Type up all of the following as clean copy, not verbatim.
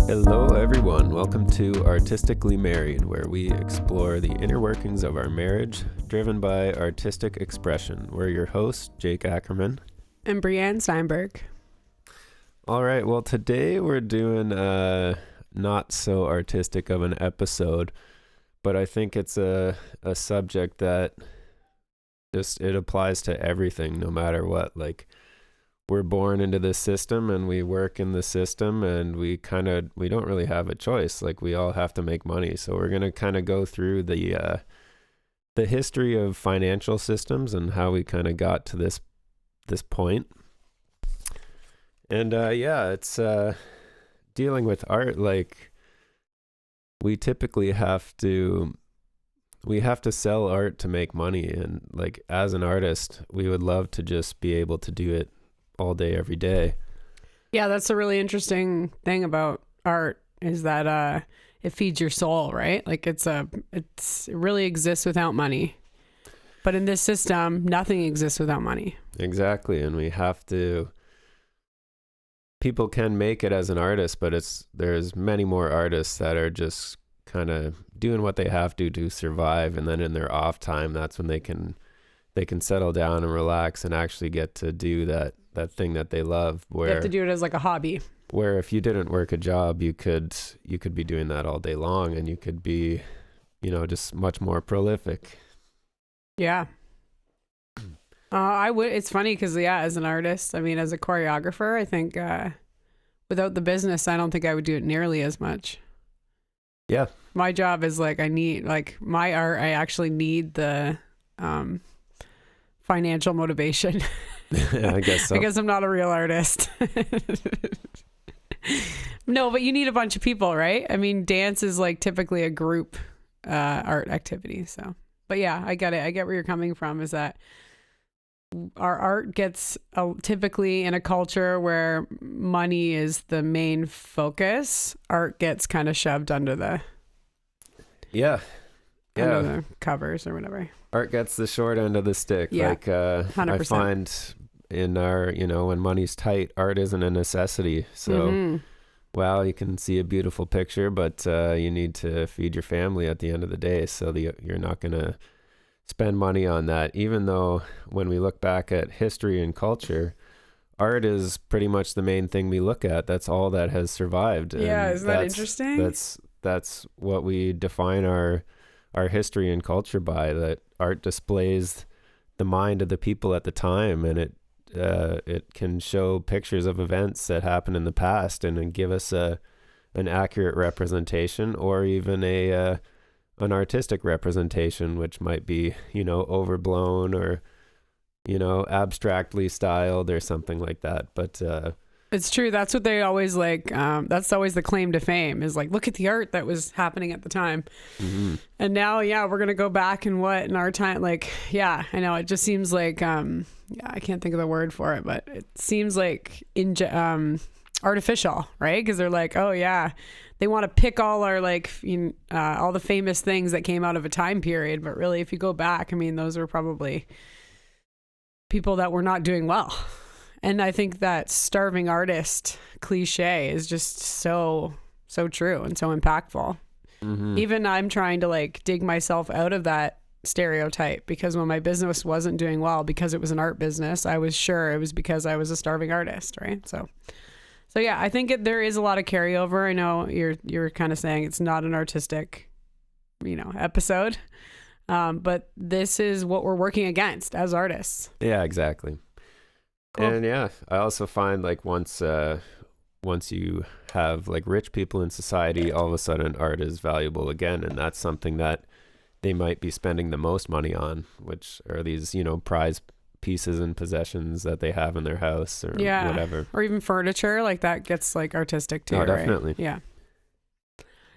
Hello, everyone. Welcome to Artistically Married, where we explore the inner workings of our marriage, driven by artistic expression. We're your hosts, Jake Ackerman. And Brianne Steinberg. All right. Well, today we're doing not so artistic of an episode, but I think it's a subject that it applies to everything, no matter what. Like, we're born into this system and we work in the system, and we don't really have a choice. Like, we all have to make money. So we're going to kind of go through the history of financial systems and how we kind of got to this point. And it's dealing with art. Like, we typically have to sell art to make money. And like, as an artist, we would love to just be able to do it all day, every day. Yeah, that's a really interesting thing about art, is that it feeds your soul, right? Like, it really exists without money. But in this system, nothing exists without money. Exactly. And people can make it as an artist, but there's many more artists that are just kind of doing what they have to survive, and then in their off time, that's when they can settle down and relax and actually get to do that thing that they love. Where you have to do it as like a hobby. Where if you didn't work a job, you could be doing that all day long, and you could be, just much more prolific. Yeah. It's funny because, as an artist, as a choreographer, I think without the business, I don't think I would do it nearly as much. Yeah. My job is like, my art, I actually need the financial motivation. Yeah, I guess so. I guess I'm not a real artist. No, but you need a bunch of people, right? Dance is like typically a group art activity. So, but yeah, I get it. I get where you're coming from, is that our art gets typically, in a culture where money is the main focus, art gets kind of shoved under the under the covers or whatever. Art gets the short end of the stick. Yeah, like 100%. I find in our, when money's tight, art isn't a necessity. So you can see a beautiful picture, but you need to feed your family at the end of the day. So you're not going to spend money on that, even though when we look back at history and culture, art is pretty much the main thing we look at. That's all that has survived. Yeah, isn't that interesting? That's what we define our history and culture by, that art displays the mind of the people at the time, and it can show pictures of events that happened in the past and give us an accurate representation, or even an artistic representation, which might be, overblown or, abstractly styled or something like that. But it's true. That's what they always like. That's always the claim to fame, is like, look at the art that was happening at the time. Mm-hmm. And now, we're going to go back and what in our time, like, I know, it just seems like, I can't think of the word for it, but it seems like artificial, right? Because they're like, oh yeah, they want to pick all our all the famous things that came out of a time period, but really, if you go back, those were probably people that were not doing well. And I think that starving artist cliche is just so true and so impactful. Mm-hmm. Even I'm trying to dig myself out of that stereotype, because when my business wasn't doing well, because it was an art business, I was sure it was because I was a starving artist, right? So yeah, I think there is a lot of carryover. I know you're kind of saying it's not an artistic, episode, but this is what we're working against as artists. Yeah, exactly. Cool. And I also find once you have rich people in society, all of a sudden art is valuable again, and that's something that they might be spending the most money on, which are these prize pieces and possessions that they have in their house or whatever, or even furniture that gets artistic too. Oh, definitely. Right?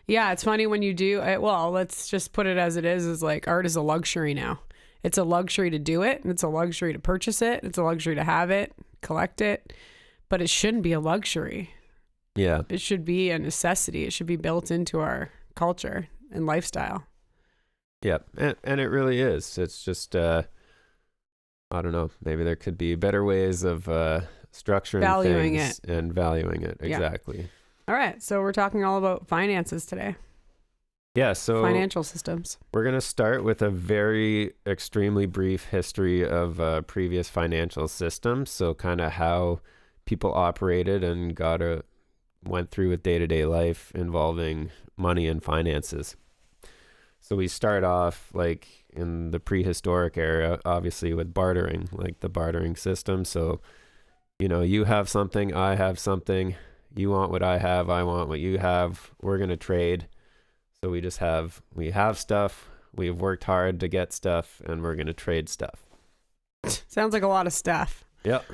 Yeah, it's funny when you do it. Well, let's just put it as it is art is a luxury now. It's a luxury to do it, and it's a luxury to purchase it. It's a luxury to have it, collect it, but it shouldn't be a luxury. Yeah, it should be a necessity. It should be built into our culture and lifestyle. Yeah, and it really is. It's just I don't know, maybe there could be better ways of structuring valuing things it and valuing it. Exactly. All right. So we're talking all about finances today. Yeah, so Financial systems. we're going to start with a very extremely brief history of previous financial systems. So kind of how people operated and went through with day-to-day life involving money and finances. So we start off like in the prehistoric era, obviously with bartering, like the bartering system. So, you have something, I have something, you want what I have, I want what you have, we're going to trade. So we have stuff, we've worked hard to get stuff, and we're going to trade stuff. Sounds like a lot of stuff. Yep.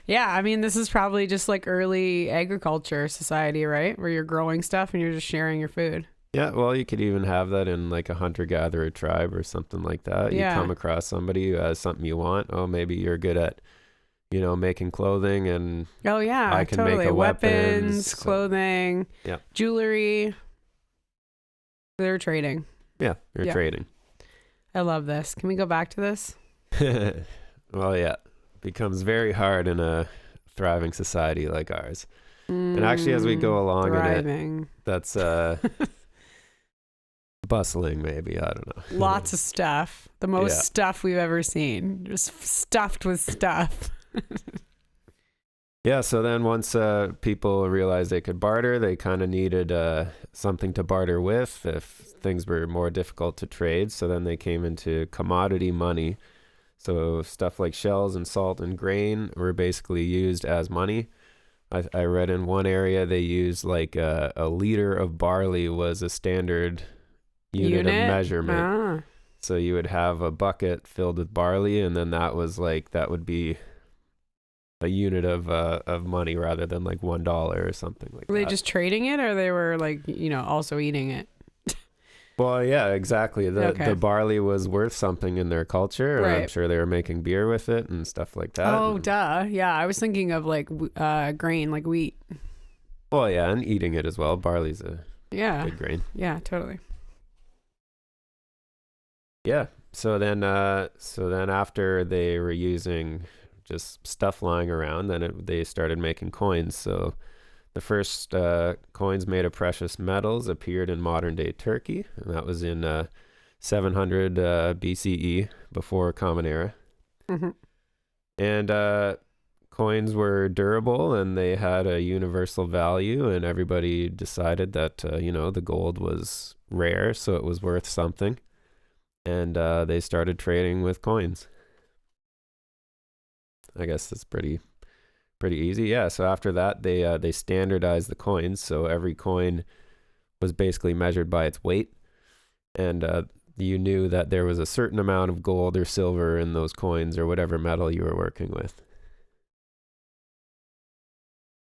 Yeah, I mean, this is probably just like early agriculture society, right? Where you're growing stuff and you're just sharing your food. Yeah, well, you could even have that in like a hunter-gatherer tribe or something like that. You come across somebody who has something you want. Oh, maybe you're good at, making clothing, and oh yeah, I can totally. make a Weapons, clothing, jewelry. They're trading. Yeah, you're trading. I love this. Can we go back to this? Well, yeah. It becomes very hard in a thriving society like ours. And actually, as we go along in it, that's bustling, maybe. I don't know. Lots of stuff. The most stuff we've ever seen. Just stuffed with stuff. Yeah, so then once people realized they could barter, they kind of needed something to barter with if things were more difficult to trade. So then they came into commodity money. So stuff like shells and salt and grain were basically used as money. I read in one area they used like a liter of barley was a standard unit of measurement. So you would have a bucket filled with barley, and then that would be a unit of money rather than like $1 or something like that. Were they just trading it, or they were like, also eating it? Well, yeah, exactly. The barley was worth something in their culture. Right. I'm sure they were making beer with it and stuff like that. Oh, duh. Yeah, I was thinking of like grain, like wheat. Well, yeah, and eating it as well. Barley's a good grain. Yeah, totally. Yeah. So then after they were using just stuff lying around, then they started making coins. So the first coins made of precious metals appeared in modern-day Turkey, and that was in 700 BCE, before Common Era. Mm-hmm. And coins were durable, and they had a universal value, and everybody decided that, the gold was rare, so it was worth something. And they started trading with coins. I guess that's pretty easy. Yeah, so after that they standardized the coins, so every coin was basically measured by its weight, and you knew that there was a certain amount of gold or silver in those coins or whatever metal you were working with.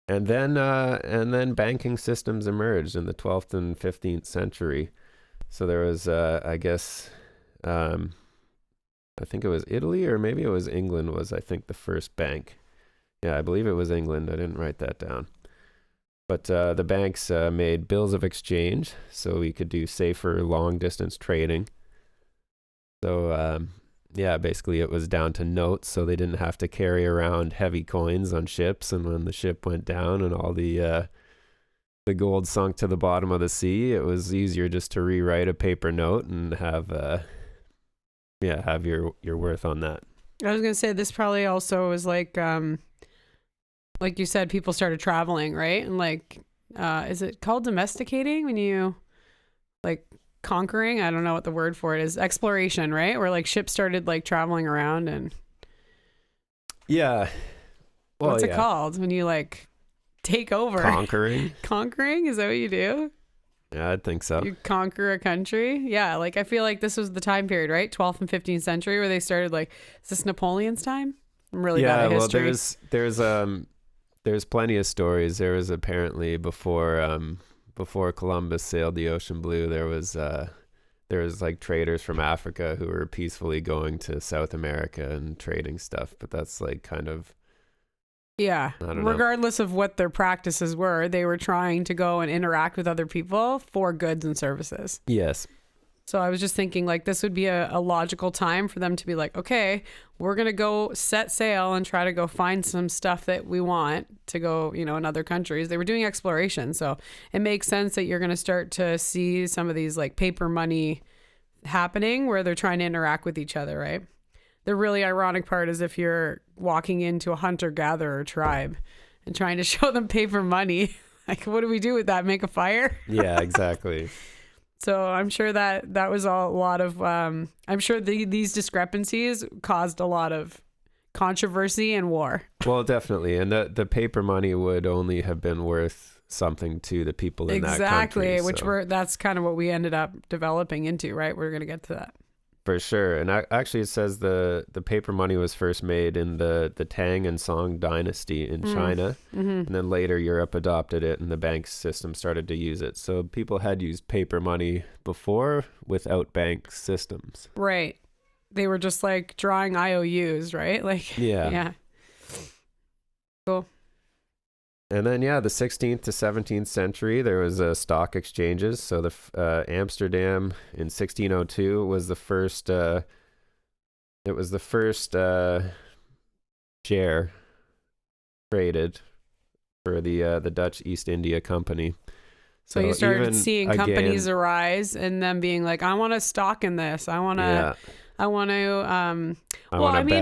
And then banking systems emerged in the 12th and 15th century. So there was I think it was Italy, or maybe it was England was, I think, the first bank. Yeah, I believe it was England. I didn't write that down. But the banks made bills of exchange, so we could do safer long-distance trading. So, basically it was down to notes, so they didn't have to carry around heavy coins on ships, and when the ship went down and all the gold sunk to the bottom of the sea, it was easier just to rewrite a paper note and have your worth on that. I was going to say, this probably also was like you said, people started traveling, right? And like, is it called domesticating when you like conquering? I don't know what the word for it is. Exploration, right? Where like ships started like traveling around and. Yeah. Well, what's it called when you like take over? Conquering. Conquering? Is that what you do? Yeah, I'd think so. You conquer a country? Yeah, like I feel like this was the time period, right? 12th and 15th century where they started like, is this Napoleon's time? I'm really bad at history. Well, there's plenty of stories. There was apparently before Columbus sailed the ocean blue, there was like traders from Africa who were peacefully going to South America and trading stuff, but that's like kind of regardless of what their practices were, they were trying to go and interact with other people for goods and services. Yes. So I was just thinking like this would be a logical time for them to be like, okay, we're going to go set sail and try to go find some stuff that we want to go, in other countries. They were doing exploration. So it makes sense that you're going to start to see some of these like paper money happening where they're trying to interact with each other, right? The really ironic part is if you're walking into a hunter-gatherer tribe and trying to show them paper money, like what do we do with that? Make a fire? Yeah, exactly. So I'm sure that was a lot of, I'm sure these discrepancies caused a lot of controversy and war. Well, definitely. And the paper money would only have been worth something to the people in that country. Exactly, that's kind of what we ended up developing into, right? We're going to get to that. For sure. And actually it says the paper money was first made in the Tang and Song dynasty in China. Mm-hmm. And then later Europe adopted it and the bank system started to use it. So people had used paper money before without bank systems. Right. They were just like drawing IOUs, right? Like, yeah. Cool. And then, the 16th to 17th century, there was stock exchanges. So the Amsterdam in 1602 was the first. It was the first share traded for the Dutch East India Company. So you started seeing companies arise and them being like, I want to stock in this. I want to. Yeah. I want to,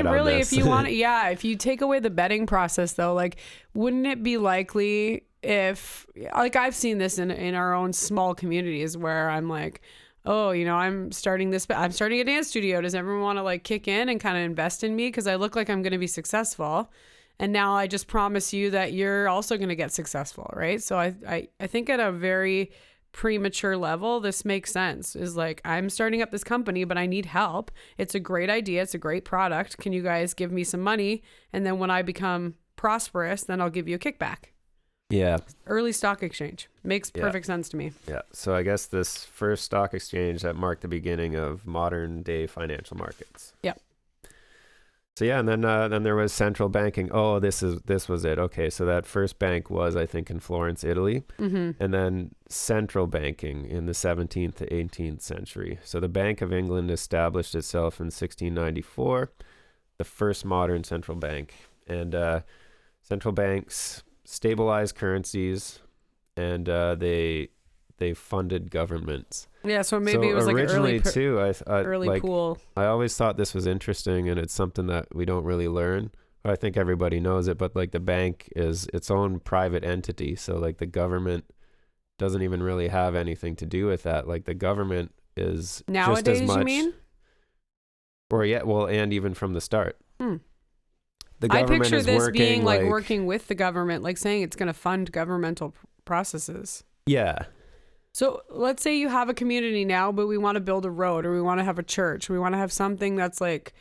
really, if you want, if you take away the betting process though, like, wouldn't it be likely if, like, I've seen this in our own small communities where I'm like, oh, I'm starting a dance studio. Does everyone want to like kick in and kind of invest in me? Cause I look like I'm going to be successful. And now I just promise you that you're also going to get successful. Right. So I think at a very premature level, this makes sense. Is like, I'm starting up this company, but I need help. It's a great idea. It's a great product. Can you guys give me some money? And then when I become prosperous, then I'll give you a kickback. Yeah. Early stock exchange. Makes perfect sense to me. Yeah. So I guess this first stock exchange that marked the beginning of modern day financial markets. Yeah. So and then there was central banking. Oh, this was it. Okay, so that first bank was, I think, in Florence, Italy, and then central banking in the 17th to 18th century. So the Bank of England established itself in 1694, the first modern central bank, and central banks stabilized currencies, and they funded governments. Yeah, so maybe it was like originally too. Early pool. I always thought this was interesting, and it's something that we don't really learn. I think everybody knows it, but like the bank is its own private entity, so like the government doesn't even really have anything to do with that. Like the government is nowadays, just as much, you mean? Or and even from the start. The government I picture is this being like working with the government, like saying it's going to fund governmental processes. Yeah. So let's say you have a community now, but we want to build a road, or we want to have a church. We want to have something that's like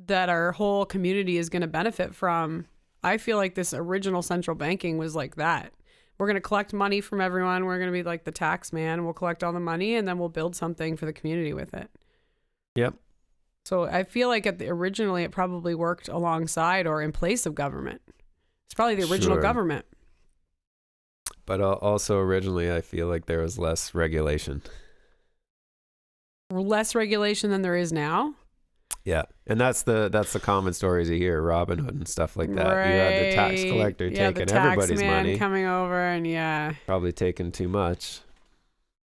that our whole community is going to benefit from. I feel like this original central banking was like that. We're going to collect money from everyone. We're going to be like the tax man. We'll collect all the money and then we'll build something for the community with it. Yep. So I feel like originally it probably worked alongside or in place of government. It's probably the original government. But also originally, I feel like there was less regulation. Less regulation than there is now? Yeah. And that's the common stories you hear, Robin Hood and stuff like that. Right. You had the tax collector taking everybody's money. Coming over and probably taking too much.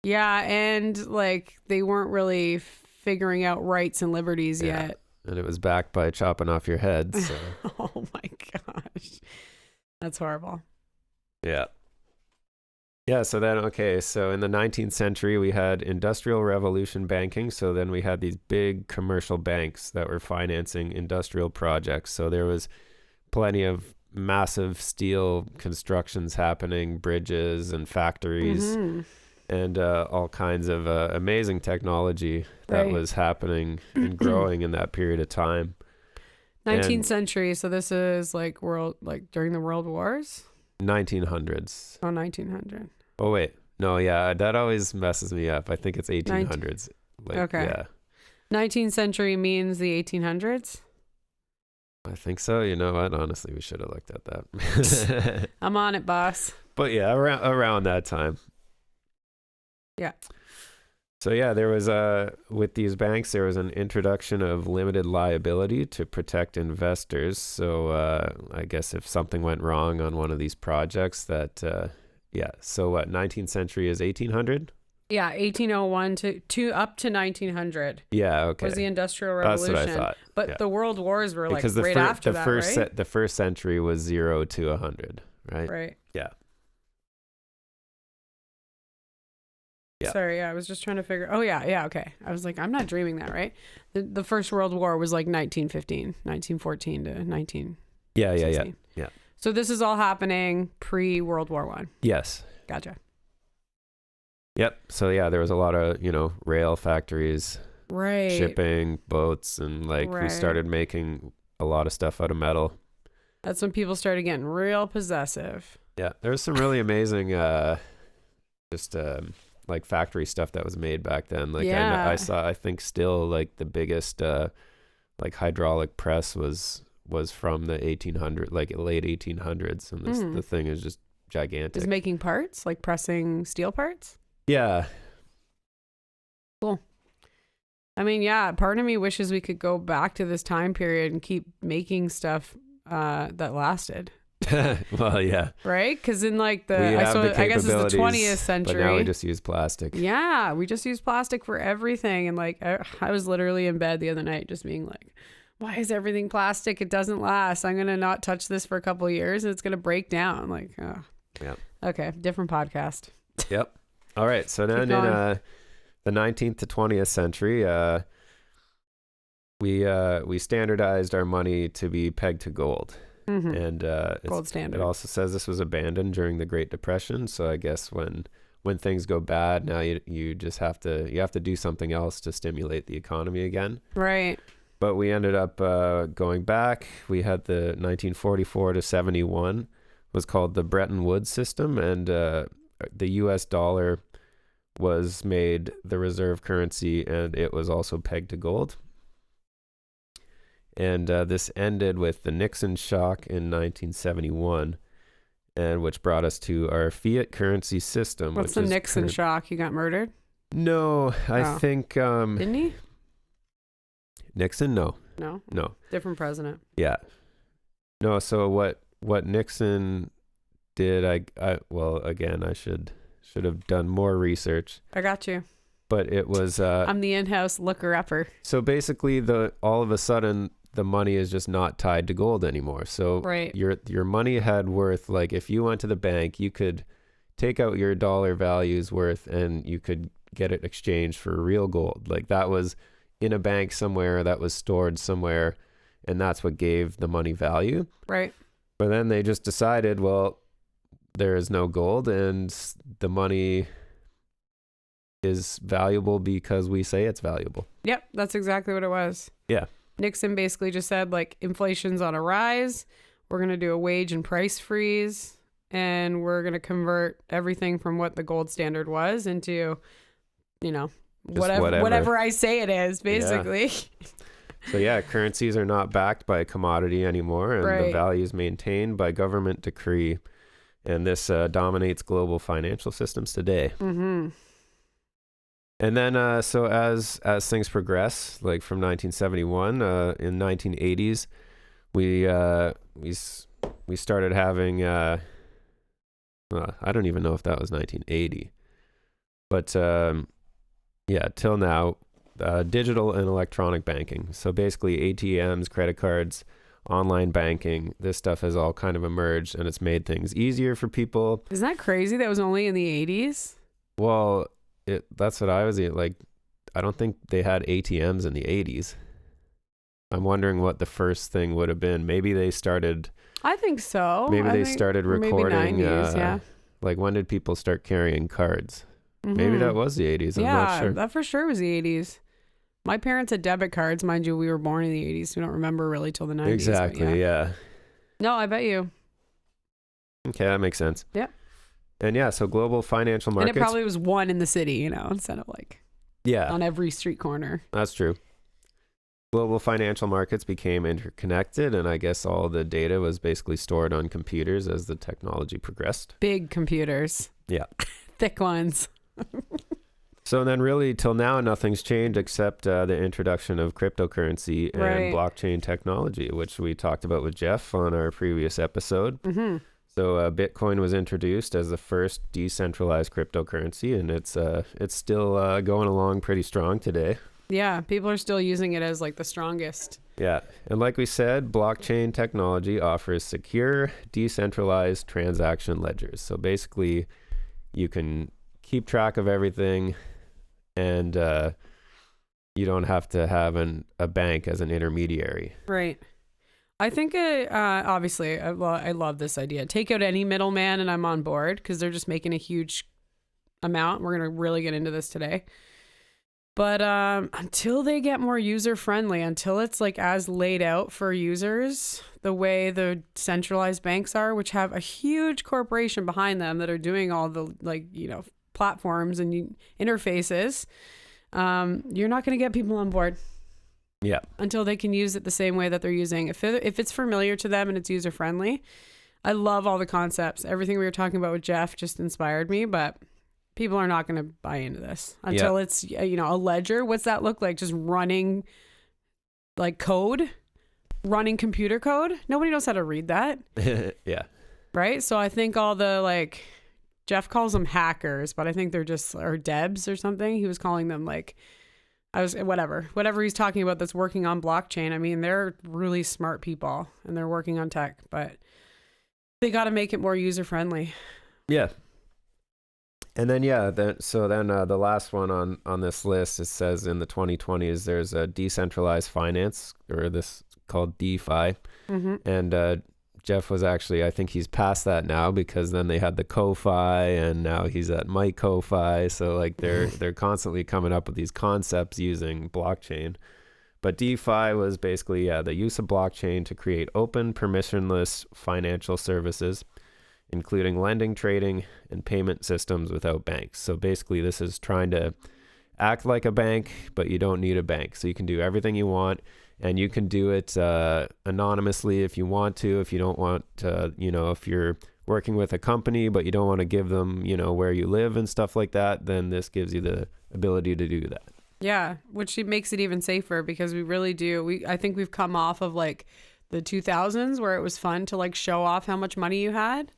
Yeah, and like they weren't really figuring out rights and liberties yet. And it was backed by chopping off your head. So. Oh my gosh. That's horrible. Yeah. Yeah, so in the 19th century, we had industrial revolution banking. So then we had these big commercial banks that were financing industrial projects. So there was plenty of massive steel constructions happening, bridges and factories, and all kinds of amazing technology that was happening and growing in that period of time. 19th century, so this is like during the World Wars? 1900s. Oh, 1900. Oh, wait. No, yeah, that always messes me up. I think it's 1800s. Okay. Yeah. 19th century means the 1800s? I think so. You know what? Honestly, we should have looked at that. I'm on it, boss. But yeah, around that time. Yeah. So yeah, there was with these banks, there was an introduction of limited liability to protect investors. So I guess if something went wrong on one of these projects, that yeah. So what? 19th century is 1800. Yeah, 1801 to up to 1900. Yeah, okay. Was the Industrial Revolution. That's what I thought. But yeah. the World Wars were like because right after that, right? The first century was 0 to 100, right? Right. Yeah. Yeah. Sorry, yeah, I was just trying to figure. Oh, yeah, okay. I was like, I'm not dreaming that, right? The First World War was like 1914 to 1916. Yeah. So this is all happening pre-World War One. Yes. Gotcha. Yep. So yeah, there was a lot of, rail factories, Right. shipping, boats, and we started making a lot of stuff out of metal. That's when people started getting real possessive. Yeah. There was some really amazing, factory stuff that was made back then. I saw, I think still the biggest, hydraulic press was from the 1800, late 1800s. And the thing is just gigantic. Is making parts, like pressing steel parts? Yeah. Cool. I mean, yeah, part of me wishes we could go back to this time period and keep making stuff that lasted. Well, yeah. Right? Because in I guess it's the 20th century. But now we just use plastic. Yeah, we just use plastic for everything. And I was literally in bed the other night just being like, why is everything plastic? It doesn't last. I'm going to not touch this for a couple of years and it's going to break down. Yeah. Okay, different podcast. Yep. All right. So then in the 19th to 20th century, we standardized our money to be pegged to gold. Mm-hmm. And gold standard. It also says this was abandoned during the Great Depression. So I guess when things go bad, now you just have to do something else to stimulate the economy again. Right. But we ended up going back. We had the 1944 to 71 was called the Bretton Woods system, and the U.S. dollar was made the reserve currency, and it was also pegged to gold. And this ended with the Nixon shock in 1971, and which brought us to our fiat currency system. What's the Nixon shock? He got murdered? No, I think... Didn't he? Nixon? No. Different president. Yeah. No, so what Nixon did, I should have done more research. I got you. But it was... I'm the in-house looker-upper. So basically, all of a sudden, the money is just not tied to gold anymore. So right. your money had worth, if you went to the bank, you could take out your dollar value's worth and you could get it exchanged for real gold. That was in a bank somewhere, that was stored somewhere, and that's what gave the money value. Right. But then they just decided, well, there is no gold and the money is valuable because we say it's valuable. Yep, that's exactly what it was. Yeah. Nixon basically just said inflation's on a rise. We're going to do a wage and price freeze, and we're going to convert everything from what the gold standard was into, whatever I say it is, basically. Yeah. So yeah, currencies are not backed by a commodity anymore, and the value is maintained by government decree. And this dominates global financial systems today. Mm-hmm. And then, so as things progress, from 1971, in 1980s, we started having, I don't even know if that was 1980, but yeah, till now, digital and electronic banking. So basically ATMs, credit cards, online banking, this stuff has all kind of emerged, and it's made things easier for people. Isn't that crazy? That was only in the 80s? Well, that's what I was I don't think they had ATMs in the 80s. I'm wondering what the first thing would have been. Maybe they started... I think so. Maybe they started recording... Maybe 90s, yeah. When did people start carrying cards? Mm-hmm. Maybe that was the 80s. I'm not sure. Yeah, that for sure was the 80s. My parents had debit cards. Mind you, we were born in the 80s. We don't remember really till the 90s. Exactly, yeah. No, I bet you. Okay, that makes sense. Yep. And yeah, so global financial markets... And it probably was one in the city, instead of on every street corner. That's true. Global financial markets became interconnected, and I guess all the data was basically stored on computers as the technology progressed. Big computers. Yeah. Thick ones. So then really till now, nothing's changed except the introduction of cryptocurrency and Right. blockchain technology, which we talked about with Jeff on our previous episode. Mm-hmm. So Bitcoin was introduced as the first decentralized cryptocurrency, and it's still going along pretty strong today. Yeah, people are still using it as like the strongest. Yeah, and like we said, blockchain technology offers secure, decentralized transaction ledgers. So basically, you can keep track of everything, and you don't have to have a bank as an intermediary. Right. I think obviously, I love this idea. Take out any middleman, and I'm on board because they're just making a huge amount. We're gonna really get into this today. But until they get more user-friendly, until it's like as laid out for users, the way the centralized banks are, which have a huge corporation behind them that are doing all the platforms and interfaces, you're not going to get people on board. Yeah. Until they can use it the same way that they're using. If it's familiar to them and it's user-friendly, I love all the concepts. Everything we were talking about with Jeff just inspired me, but people are not going to buy into this until it's, a ledger. What's that look like? Just running like code, running computer code. Nobody knows how to read that. Yeah. Right. So I think all the Jeff calls them hackers, but I think they're just, or Debs or something. He was calling them whatever he's talking about that's working on blockchain. I mean, they're really smart people and they're working on tech, but they got to make it more user friendly. Yeah. And then, the last one on this list, it says in the 2020s, there's a decentralized finance, or this called DeFi. Mm-hmm. And Jeff was actually, I think he's past that now, because then they had the Ko-Fi, and now he's at MyCo-Fi. So they're constantly coming up with these concepts using blockchain. But DeFi was basically, the use of blockchain to create open, permissionless financial services, including lending, trading, and payment systems without banks. So basically, this is trying to act like a bank, but you don't need a bank. So you can do everything you want, and you can do it anonymously if you want to. If you don't want to, if you're working with a company, but you don't want to give them, where you live and stuff like that, then this gives you the ability to do that. Yeah, which makes it even safer, because we really do. I think we've come off of the 2000s where it was fun to show off how much money you had,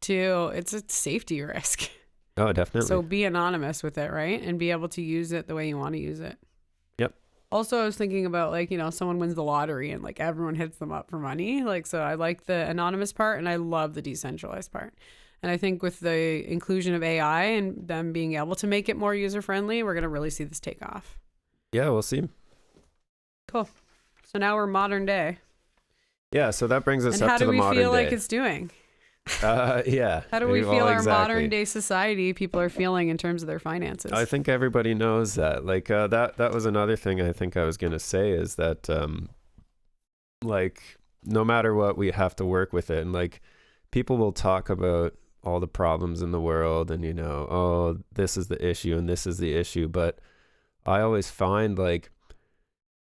to it's a safety risk. Oh, definitely. So be anonymous with it, right? And be able to use it the way you want to use it. Yep. Also, I was thinking about someone wins the lottery and everyone hits them up for money. So I like the anonymous part, and I love the decentralized part. And I think with the inclusion of AI and them being able to make it more user friendly, we're going to really see this take off. Yeah, we'll see. Cool. So now we're modern day. Yeah, so that brings us up to the modern day. How do we feel like it's doing? Yeah. How do we feel our modern day society people are feeling in terms of their finances? I think everybody knows that. That was another thing I think I was going to say, is that no matter what, we have to work with it. And people will talk about all the problems in the world, and oh, this is the issue and this is the issue, but I always find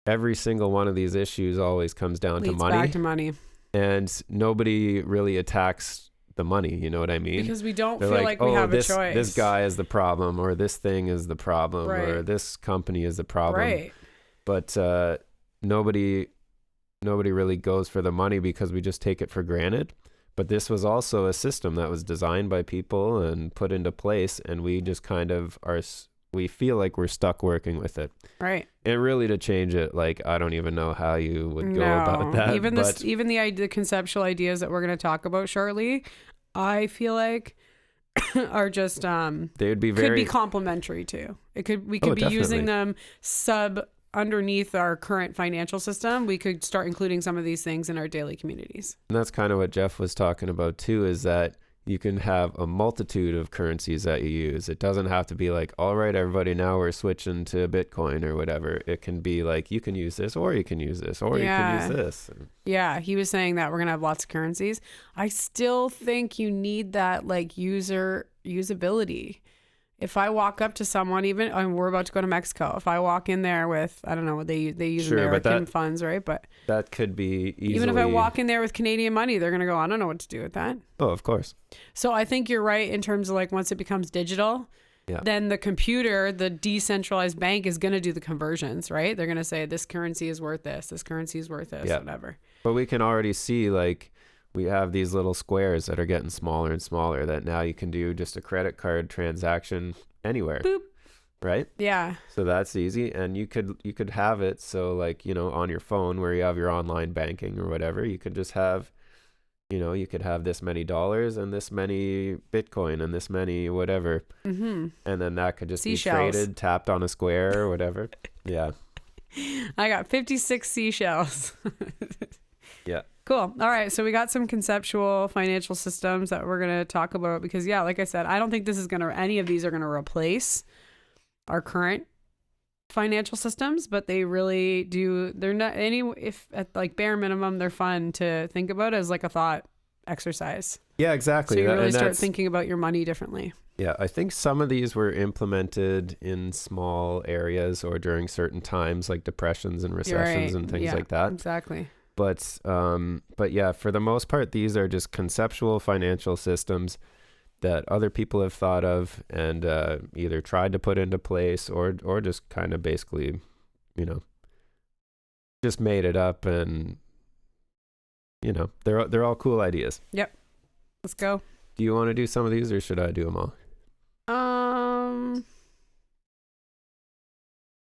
every single one of these issues always comes down to money. Back to money. And nobody really attacks the money, you know what I mean? Because we don't feel like we have a choice. This guy is the problem, or this thing is the problem, right, or this company is the problem. Right. But nobody really goes for the money, because we just take it for granted. But this was also a system that was designed by people and put into place, and we just kind of we feel like we're stuck working with it. Right. And really, to change it, I don't even know how you would go about that. Even the conceptual ideas that we're going to talk about shortly, I feel like are just they would be could be complementary too. We could be definitely using them underneath our current financial system. We could start including some of these things in our daily communities. And that's kind of what Jeff was talking about too, is that you can have a multitude of currencies that you use. It doesn't have to be all right, everybody, now we're switching to Bitcoin or whatever. It can be you can use this, or you can use this, or you can use this. Yeah, he was saying that we're going to have lots of currencies. I still think you need that usability. If I walk up to someone, we're about to go to Mexico. If I walk in there with, I don't know, they use American funds, right? But that could be easily. Even if I walk in there with Canadian money, they're going to go, I don't know what to do with that. Oh, of course. So I think you're right in terms of once it becomes digital, Yeah. then the computer, the decentralized bank, is going to do the conversions, right? They're going to say this currency is worth this currency is worth this, Yeah. whatever. But we can already see, like, we have these little squares that are getting smaller and smaller that now you can do just a credit card transaction anywhere. Boop. Right? Yeah. So that's easy. And you could have it so, like, you know, on your phone where you have your online banking or whatever, you could just have, you know, you could have this many dollars and this many Bitcoin and this many whatever. Mm-hmm. And then that could just Seashells. be traded, tapped on a square or whatever. Yeah. I got 56 seashells. Yeah. Cool. All right. So we got some conceptual financial systems that we're going to talk about because, yeah, like I said, I don't think any of these are going to replace our current financial systems, but they really do. They're not if at like bare minimum, they're fun to think about as like a thought exercise. Yeah, exactly. So you really start thinking about your money differently. Yeah, I think some of these were implemented in small areas or during certain times, like depressions and recessions and things like that. Exactly. But yeah, for the most part, these are just conceptual financial systems that other people have thought of and either tried to put into place or just kind of basically, you know, just made it up, and you know, they're all cool ideas. Yep. Let's go. Do you want to do some of these, or should I do them all?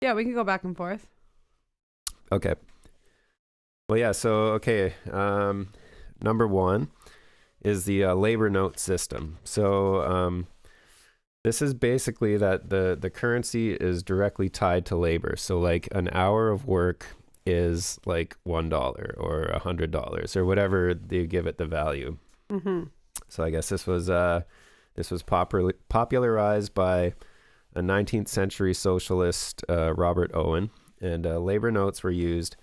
Yeah, we can go back and forth. Okay. Well, yeah. So, okay. Number one is the labor note system. So, this is basically that the currency is directly tied to labor. So, like an hour of work is like $1 or $100 or whatever they give it the value. Mm-hmm. So, I guess this was popularized by a 19th century socialist, Robert Owen, and labor notes were used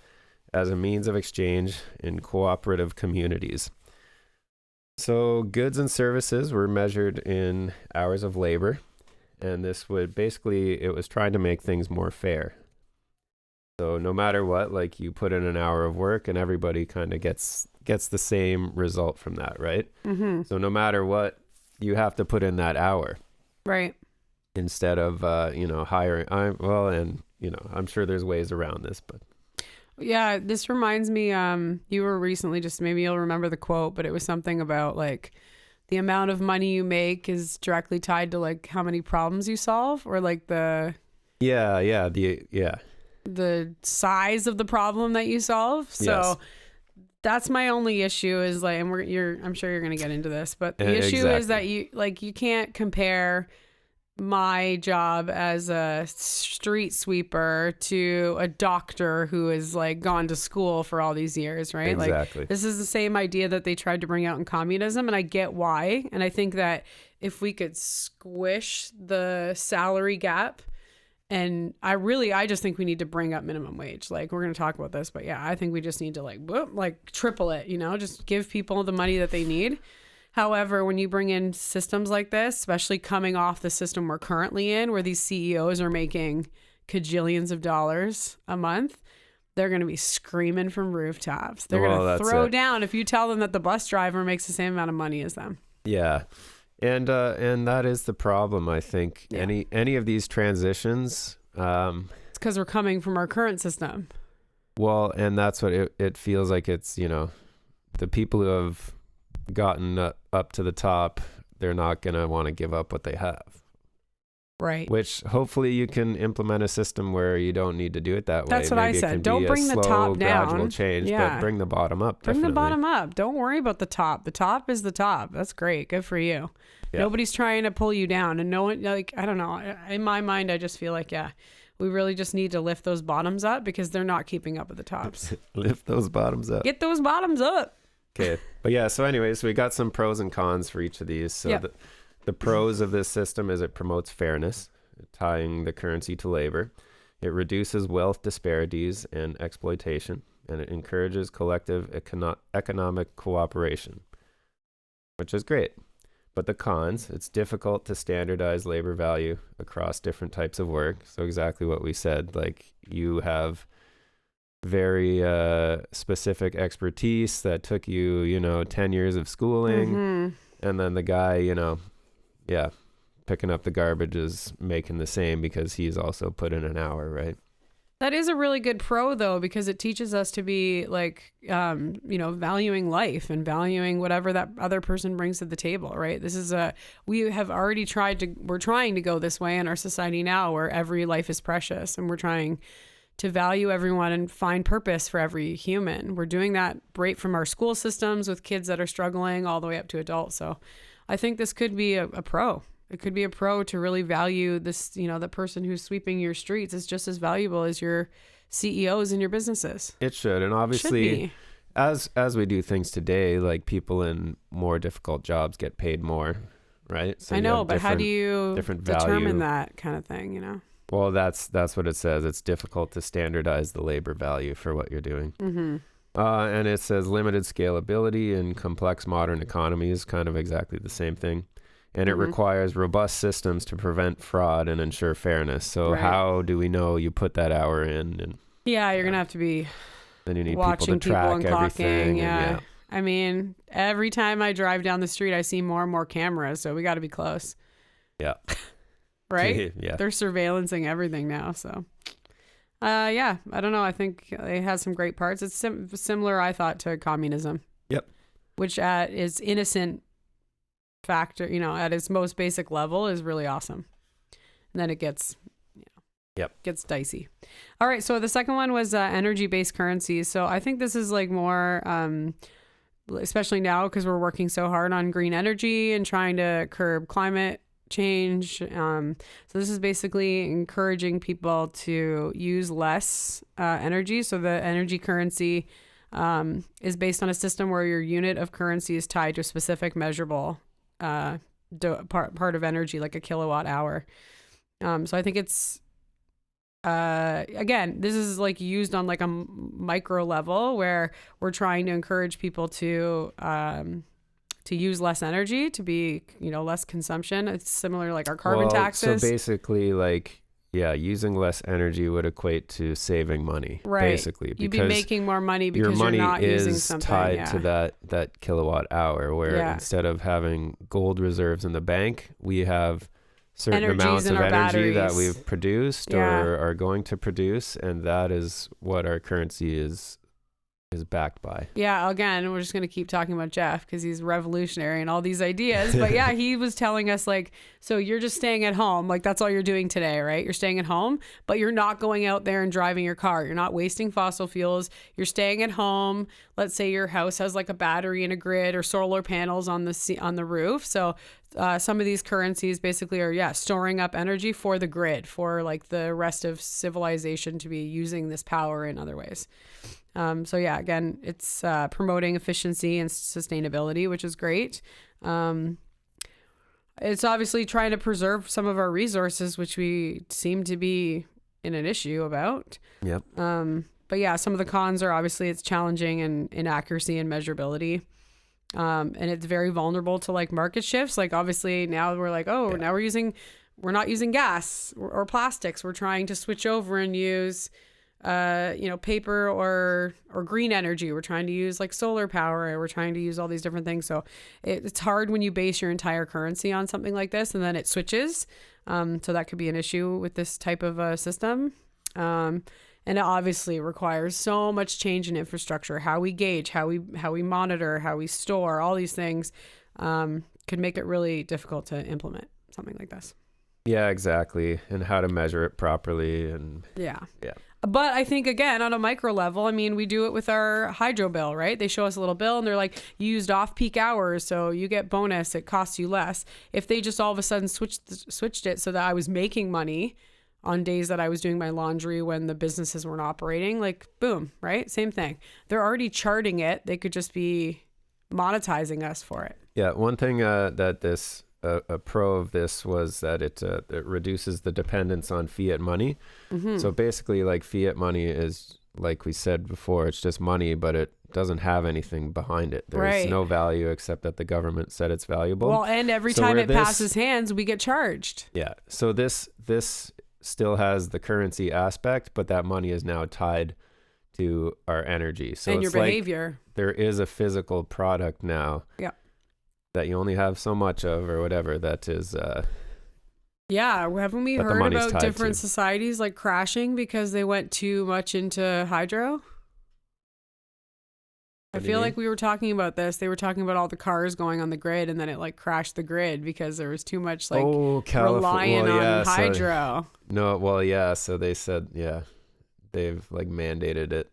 as a means of exchange in cooperative communities. So goods and services were measured in hours of labor, and this would basically, it was trying to make things more fair. So no matter what, like you put in an hour of work and everybody kind of gets the same result from that, right? Mm-hmm. So no matter what, you have to put in that hour. Right. Instead of, hiring, I'm sure there's ways around this, but. Yeah, this reminds me, you were recently, just maybe you'll remember the quote, but it was something about like the amount of money you make is directly tied to like how many problems you solve, or like the size of the problem that you solve. So yes. That's my only issue is like, and I'm sure you're going to get into this, but the issue is that you can't compare my job as a street sweeper to a doctor who has like gone to school for all these years, right? Exactly. Like this is the same idea that they tried to bring out in communism, and I get why. And I think that if we could squish the salary gap, and I just think we need to bring up minimum wage. Like we're going to talk about this, but yeah, I think we just need to like triple it, just give people the money that they need. However, when you bring in systems like this, especially coming off the system we're currently in, where these CEOs are making cajillions of dollars a month, they're going to be screaming from rooftops. They're going to throw down if you tell them that the bus driver makes the same amount of money as them. Yeah. And that is the problem, I think. Yeah. Any of these transitions. It's because we're coming from our current system. Well, and that's what it feels like. It's, the people who have gotten up to the top, they're not going to want to give up what they have. Right. Which hopefully you can implement a system where you don't need to do it that way. That's what Maybe I said. Don't bring the top down. Gradual change, but bring the bottom up. Bring the bottom up. Don't worry about the top. The top is the top. That's great. Good for you. Yeah. Nobody's trying to pull you down, and no one, like, I don't know. In my mind, I just feel like, we really just need to lift those bottoms up because they're not keeping up with the tops. Lift those bottoms up. Get those bottoms up. Okay. But yeah, so anyways, we got some pros and cons for each of these. So the pros of this system is it promotes fairness, tying the currency to labor. It reduces wealth disparities and exploitation, and it encourages collective economic cooperation, which is great. But the cons, it's difficult to standardize labor value across different types of work. So exactly what we said, like you have very specific expertise that took you, 10 years of schooling. Mm-hmm. And then the guy, picking up the garbage is making the same because he's also put in an hour, right? That is a really good pro, though, because it teaches us to be like, valuing life and valuing whatever that other person brings to the table, right? We're trying to go this way in our society now where every life is precious, and we're trying to value everyone and find purpose for every human. We're doing that right from our school systems with kids that are struggling all the way up to adults. So I think this could be a pro. It could be a pro to really value this, the person who's sweeping your streets is just as valuable as your CEOs in your businesses. It should. And obviously, as we do things today, like people in more difficult jobs get paid more, right? So I know, but how do you determine value. that kind of thing, Well, that's what it says. It's difficult to standardize the labor value for what you're doing. Mm-hmm. And it says limited scalability in complex modern economies, kind of exactly the same thing. And it requires robust systems to prevent fraud and ensure fairness. So how do we know you put that hour in? And yeah, you're going to have to be then you need watching people to track and everything. clocking. Yeah. I mean, every time I drive down the street, I see more and more cameras. So we got to be close. Yeah. Right? Yeah. They're surveillancing everything now. So, I don't know. I think it has some great parts. It's similar, I thought, to communism. Yep. Which at its innocent factor, at its most basic level is really awesome. And then it gets, gets dicey. All right. So the second one was energy-based currencies. So I think this is like more, especially now because we're working so hard on green energy and trying to curb climate change. So this is basically encouraging people to use less energy. So the energy currency is based on a system where your unit of currency is tied to a specific measurable part of energy, like a kilowatt hour. So I think it's again, this is like used on like a micro level where we're trying to encourage people to use less energy, to be less consumption. It's similar like our carbon taxes. So basically, like using less energy would equate to saving money, right? Basically, you'd be making more money because your money you're not is using something tied to that kilowatt hour. Where instead of having gold reserves in the bank, we have certain amounts of energy that we've produced or are going to produce, and that is what our currency is backed by. Yeah, again, we're just going to keep talking about Jeff because he's revolutionary and all these ideas. But yeah, he was telling us like, so you're just staying at home. Like that's all you're doing today, right? You're staying at home, but you're not going out there and driving your car. You're not wasting fossil fuels. You're staying at home. Let's say your house has like a battery and a grid or solar panels on the roof. So some of these currencies basically are, storing up energy for the grid, for like the rest of civilization to be using this power in other ways. Again, it's promoting efficiency and sustainability, which is great. It's obviously trying to preserve some of our resources, which we seem to be in an issue about. Yep. But yeah, some of the cons are obviously it's challenging in inaccuracy and measurability. And it's very vulnerable to like market shifts. Like obviously now we're like, now we're not using gas or plastics. We're trying to switch over and use paper or green energy. We're trying to use like solar power. We're trying to use all these different things. So it's hard when you base your entire currency on something like this and then it switches. So that could be an issue with this type of system. And it obviously requires so much change in infrastructure, how we gauge, how we monitor, how we store, all these things could make it really difficult to implement something like this. Yeah, exactly. And how to measure it properly. And yeah. But I think, again, on a micro level, I mean, we do it with our hydro bill, right? They show us a little bill and they're like, you used off-peak hours, so you get bonus. It costs you less. If they just all of a sudden switched it so that I was making money on days that I was doing my laundry when the businesses weren't operating, like, boom, right? Same thing. They're already charting it. They could just be monetizing us for it. Yeah, one thing that this... a pro of this was that it reduces the dependence on fiat money. Mm-hmm. So basically, like fiat money is, like we said before, it's just money, but it doesn't have anything behind it. There's no value except that the government said it's valuable. Well, and every time it passes hands, we get charged. Yeah. So this still has the currency aspect, but that money is now tied to our energy. So and your behavior. Like there is a physical product now. Yeah. That you only have so much of or whatever that is Yeah, haven't we But the heard money's about tied different to- societies like crashing because they went too much into hydro? I What do you feel mean? like we were talking about this. They were talking about all the cars going on the grid, and then it like crashed the grid because there was too much like relying on hydro. No, well, yeah. So they said, yeah, they've like mandated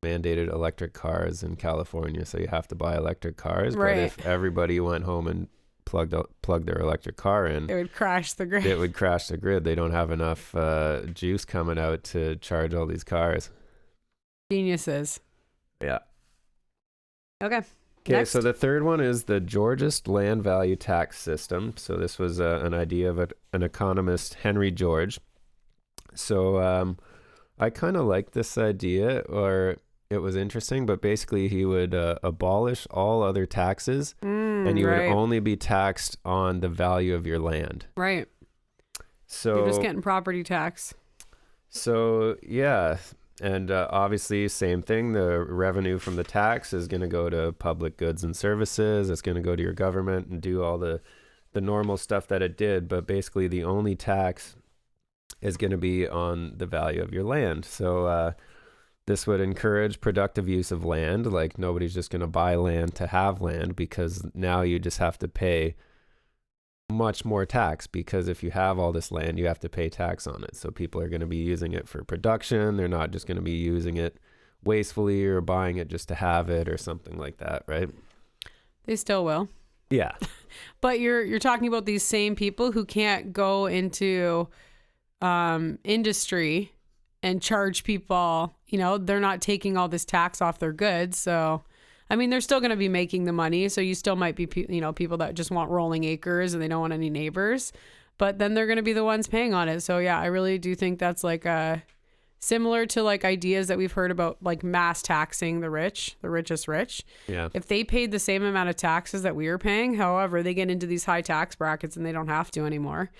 electric cars in California. So you have to buy electric cars. Right. But if everybody went home and plugged their electric car in, It would crash the grid. it would crash the grid. They don't have enough juice coming out to charge all these cars. Geniuses. Yeah. Okay. Okay, Next. so the third one is the Georgist land value tax system. So this was an idea of an economist, Henry George. So I kind of like this idea, or it was interesting, but basically he would abolish all other taxes and you would only be taxed on the value of your land. Right. So You're just getting property tax. So yeah, and obviously same thing. The revenue from the tax is going to go to public goods and services. It's going to go to your government and do all the normal stuff that it did. But basically the only tax is going to be on the value of your land. So this would encourage productive use of land. Like nobody's just going to buy land to have land, because now you just have to pay much more tax, because if you have all this land, you have to pay tax on it. So people are going to be using it for production. They're not just going to be using it wastefully or buying it just to have it or something like that, right? They still will. Yeah. But you're talking about these same people who can't go into industry and charge people, you know, they're not taking all this tax off their goods. So I mean, they're still going to be making the money. So you still might be, you know, people that just want rolling acres and they don't want any neighbors, but then they're going to be the ones paying on it. So yeah, I really do think that's like similar to like ideas that we've heard about, like mass taxing the richest rich. Yeah. If they paid the same amount of taxes that we are paying, however, they get into these high tax brackets and they don't have to anymore.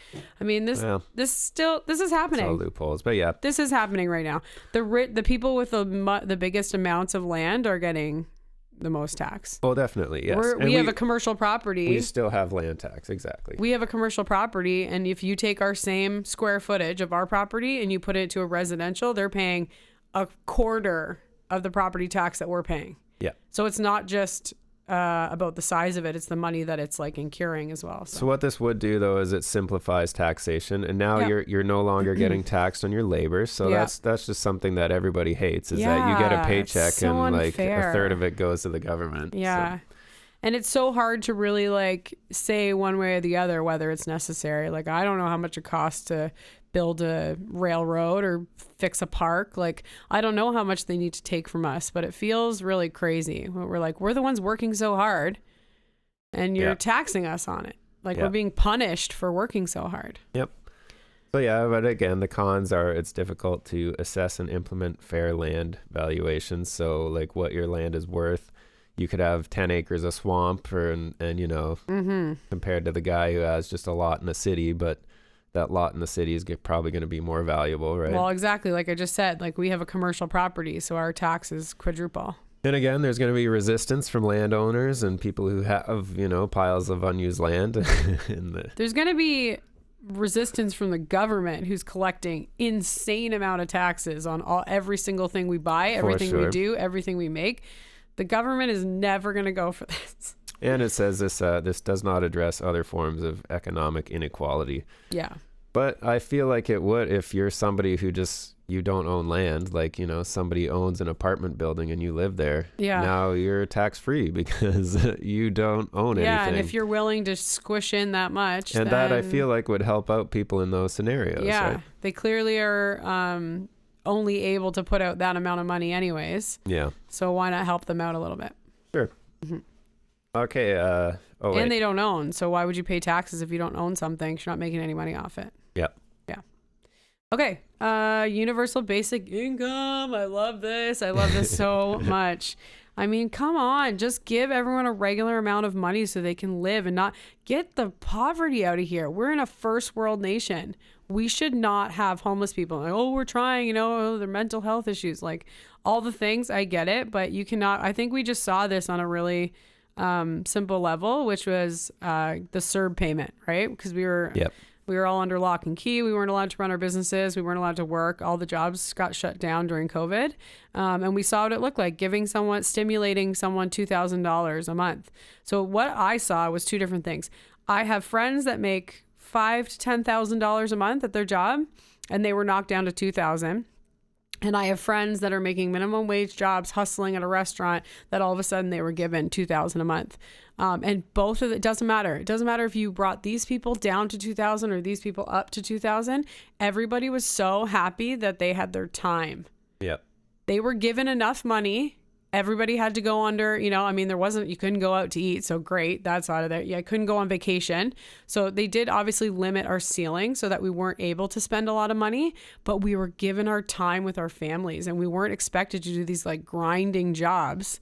I mean, this is happening. It's all loopholes, but yeah. This is happening right now. The people with the biggest amounts of land are getting the most tax. Oh, definitely. Yes. We have a commercial property. We still have land tax. Exactly. We have a commercial property, and if you take our same square footage of our property and you put it to a residential, they're paying a quarter of the property tax that we're paying. Yeah. So it's not just about the size of it, it's the money that it's like incurring as well. So what this would do though is it simplifies taxation, and now you're no longer getting taxed on your labor. So that's just something that everybody hates, is that you get a paycheck so and unfair. like a third of it goes to the government. Yeah. So. And it's so hard to really like say one way or the other whether it's necessary. Like I don't know how much it costs to build a railroad or fix a park. Like I don't know how much they need to take from us, but it feels really crazy. We're like, we're the ones working so hard and you're taxing us on it. Like we're being punished for working so hard. Yep. So yeah, but again, the cons are it's difficult to assess and implement fair land valuations. So like what your land is worth, you could have 10 acres of swamp and you know, compared to the guy who has just a lot in a city, but that lot in the city is probably going to be more valuable, right? Well, exactly. Like I just said, like we have a commercial property, so our taxes quadruple. And again, there's going to be resistance from landowners and people who have, you know, piles of unused land. There's going to be resistance from the government, who's collecting insane amount of taxes on every single thing we buy, everything we do, everything we make. The government is never going to go for this. And it says this does not address other forms of economic inequality. Yeah. But I feel like it would if you're somebody who you don't own land, like, you know, somebody owns an apartment building and you live there. Yeah. Now you're tax free because you don't own anything. Yeah, and if you're willing to squish in that much. And that I feel like would help out people in those scenarios. Yeah. Right? They clearly are only able to put out that amount of money anyways. Yeah. So why not help them out a little bit? Sure. Mm-hmm. Okay. And they don't own. So why would you pay taxes if you don't own something? You're not making any money off it. Yep. Yeah. Okay. Universal basic income. I love this. I love this so much. I mean, come on, just give everyone a regular amount of money so they can live and not get the poverty out of here. We're in a first world nation. We should not have homeless people. Like, oh, we're trying, you know, their mental health issues, like all the things. I get it, but you cannot. I think we just saw this on a really simple level, which was the CERB payment, right? Because we were We were all under lock and key. We weren't allowed to run our businesses. We weren't allowed to work. All the jobs got shut down during COVID. And we saw what it looked like, stimulating someone $2,000 a month. So what I saw was two different things. I have friends that make $5,000 to $10,000 a month at their job, and they were knocked down to $2,000. And I have friends that are making minimum wage jobs, hustling at a restaurant, that all of a sudden they were given $2,000 a month. And both of it doesn't matter. It doesn't matter if you brought these people down to 2,000 or these people up to 2,000. Everybody was so happy that they had their time. Yep. They were given enough money. Everybody had to go under, you couldn't go out to eat. So great. That's out of there. Yeah. I couldn't go on vacation. So they did obviously limit our ceiling so that we weren't able to spend a lot of money, but we were given our time with our families, and we weren't expected to do these like grinding jobs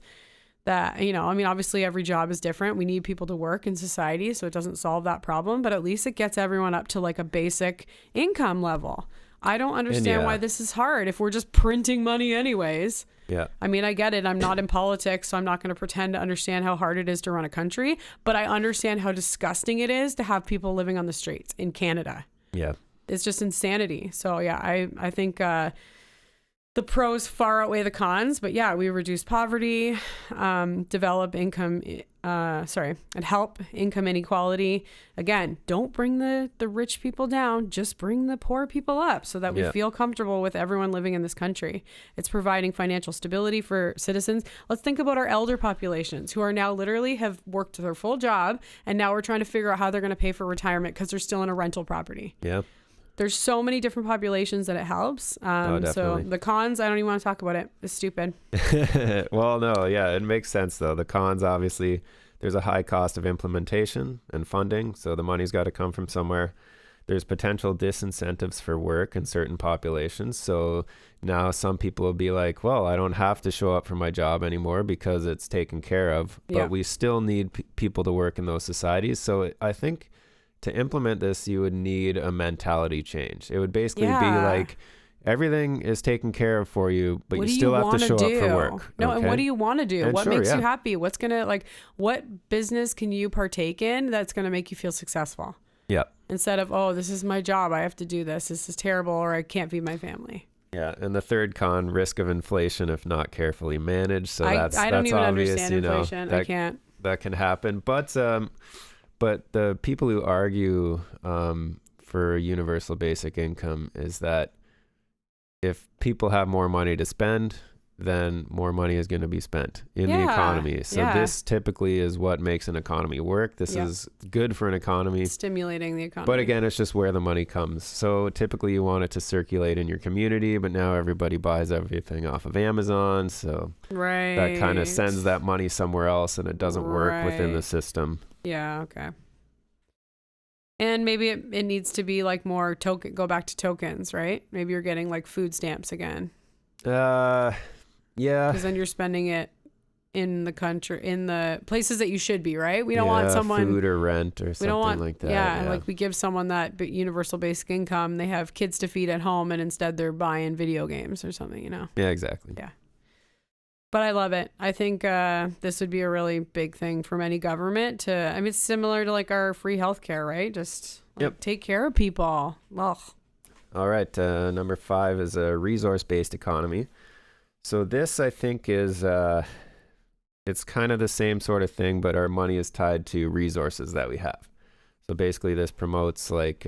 that, obviously every job is different. We need people to work in society, so it doesn't solve that problem, but at least it gets everyone up to like a basic income level. I don't understand why this is hard if we're just printing money anyways. Yeah. I mean, I get it. I'm not in politics, so I'm not going to pretend to understand how hard it is to run a country, but I understand how disgusting it is to have people living on the streets in Canada. Yeah. It's just insanity. So yeah, I think the pros far outweigh the cons, but yeah, we reduce poverty, develop income, and help income inequality. Again, don't bring the rich people down, just bring the poor people up so that we feel comfortable with everyone living in this country. It's providing financial stability for citizens. Let's think about our elder populations who are now literally have worked their full job, and now we're trying to figure out how they're going to pay for retirement because they're still in a rental property. Yeah. There's so many different populations that it helps. So the cons, I don't even want to talk about it. It's stupid. Well, no, yeah, it makes sense though. The cons, obviously, there's a high cost of implementation and funding, so the money's got to come from somewhere. There's potential disincentives for work in certain populations. So now some people will be like, well, I don't have to show up for my job anymore because it's taken care of. But we still need people to work in those societies. So I think to implement this, you would need a mentality change. It would basically be like, everything is taken care of for you, but you still have to show up for work. No, okay? And what do you want to do? And what makes you happy? What's going to, what business can you partake in that's going to make you feel successful? Yeah. Instead of, oh, this is my job, I have to do this. This is terrible, or I can't feed my family. Yeah, and the third con, risk of inflation if not carefully managed. So I don't even obvious, understand inflation. I can't. That can happen. But the people who argue for universal basic income is that if people have more money to spend, then more money is going to be spent in the economy. So this typically is what makes an economy work. This is good for an economy. Stimulating the economy. But again, it's just where the money comes. So typically you want it to circulate in your community, but now everybody buys everything off of Amazon. So that kind of sends that money somewhere else, and it doesn't work within the system. Yeah, okay. And maybe it needs to be like more go back to tokens, right? Maybe you're getting like food stamps again. Yeah. Because then you're spending it in the country, in the places that you should be, right? We don't want someone food or rent or something like that. Yeah, like we give someone that universal basic income. They have kids to feed at home, and instead they're buying video games or something, Yeah, exactly. Yeah. But I love it. I think this would be a really big thing from any government to, it's similar to like our free healthcare, right? Just take care of people. Ugh. All right. Number 5 is a resource-based economy. So this, I think, is it's kind of the same sort of thing, but our money is tied to resources that we have. So basically this promotes like,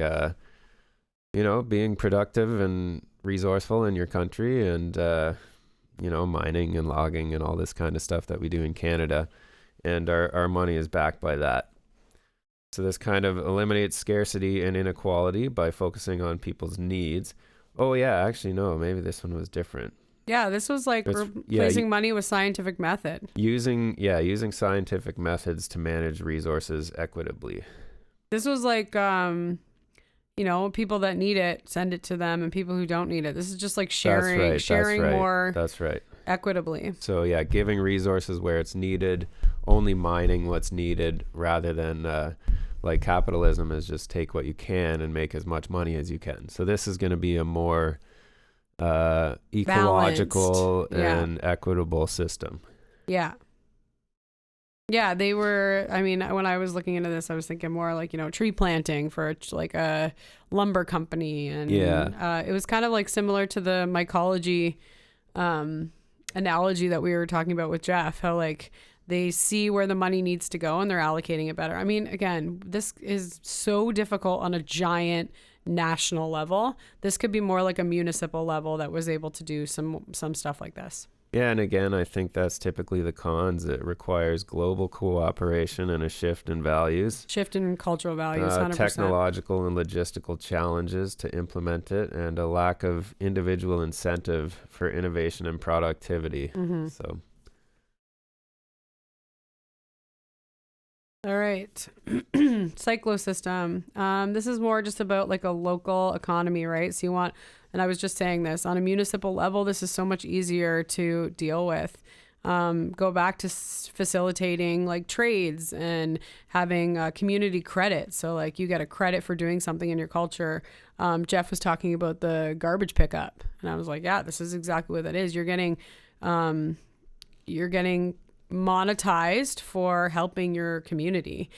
being productive and resourceful in your country, and mining and logging and all this kind of stuff that we do in Canada. And our money is backed by that. So this kind of eliminates scarcity and inequality by focusing on people's needs. Oh yeah, actually no, maybe this one was different. Yeah, this was like replacing money with scientific method. Using scientific methods to manage resources equitably. This was like people that need it, send it to them, and people who don't need it. This is just like sharing more. That's right. Equitably. So yeah, giving resources where it's needed, only mining what's needed, rather than like capitalism is just take what you can and make as much money as you can. So this is going to be a more ecological and equitable system. Yeah. Yeah, they were. I mean, when I was looking into this, I was thinking more like, tree planting for like a lumber company. And it was kind of like similar to the mycology analogy that we were talking about with Jeff, how like they see where the money needs to go and they're allocating it better. I mean, again, this is so difficult on a giant national level. This could be more like a municipal level that was able to do some stuff like this. Yeah, and again, I think that's typically the cons. It requires global cooperation and a shift in values. Shift in cultural values, 100%. Technological and logistical challenges to implement it, and a lack of individual incentive for innovation and productivity. Mm-hmm. So. All right. Cyclosystem. This is more just about like a local economy, right? So you want, and I was just saying this, on a municipal level, this is so much easier to deal with. Go back to facilitating like trades and having community credit. So like you get a credit for doing something in your culture. Jeff was talking about the garbage pickup, and I was like, yeah, this is exactly what that is. You're getting monetized for helping your community.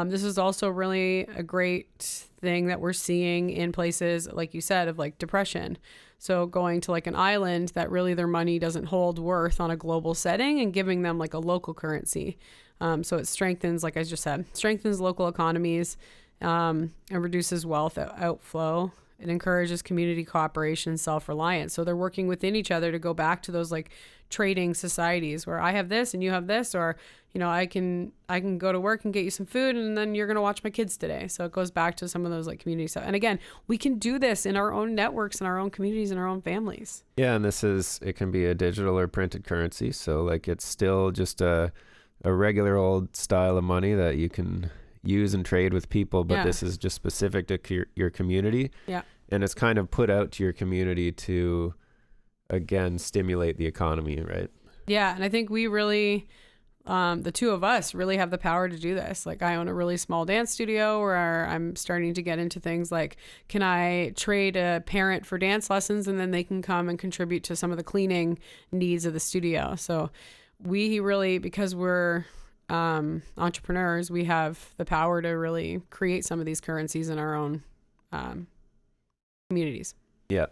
This is also really a great thing that we're seeing in places, like you said, of like depression. So going to like an island that really their money doesn't hold worth on a global setting and giving them like a local currency. So it strengthens, like I just said, strengthens local economies and reduces wealth outflow. It encourages community cooperation, self-reliance. So they're working within each other to go back to those like trading societies where I have this and you have this, or, I can go to work and get you some food and then you're going to watch my kids today. So it goes back to some of those like community stuff. And again, we can do this in our own networks, in our own communities, in our own families. Yeah. And it can be a digital or printed currency. So like it's still just a regular old style of money that you can use and trade with people, but this is just specific to your community. Yeah. And it's kind of put out to your community to, again, stimulate the economy, right? Yeah. And I think we really, the two of us really have the power to do this. Like I own a really small dance studio where I'm starting to get into things like, can I trade a parent for dance lessons and then they can come and contribute to some of the cleaning needs of the studio. So we really, because we're entrepreneurs, we have the power to really create some of these currencies in our own communities. Yeah.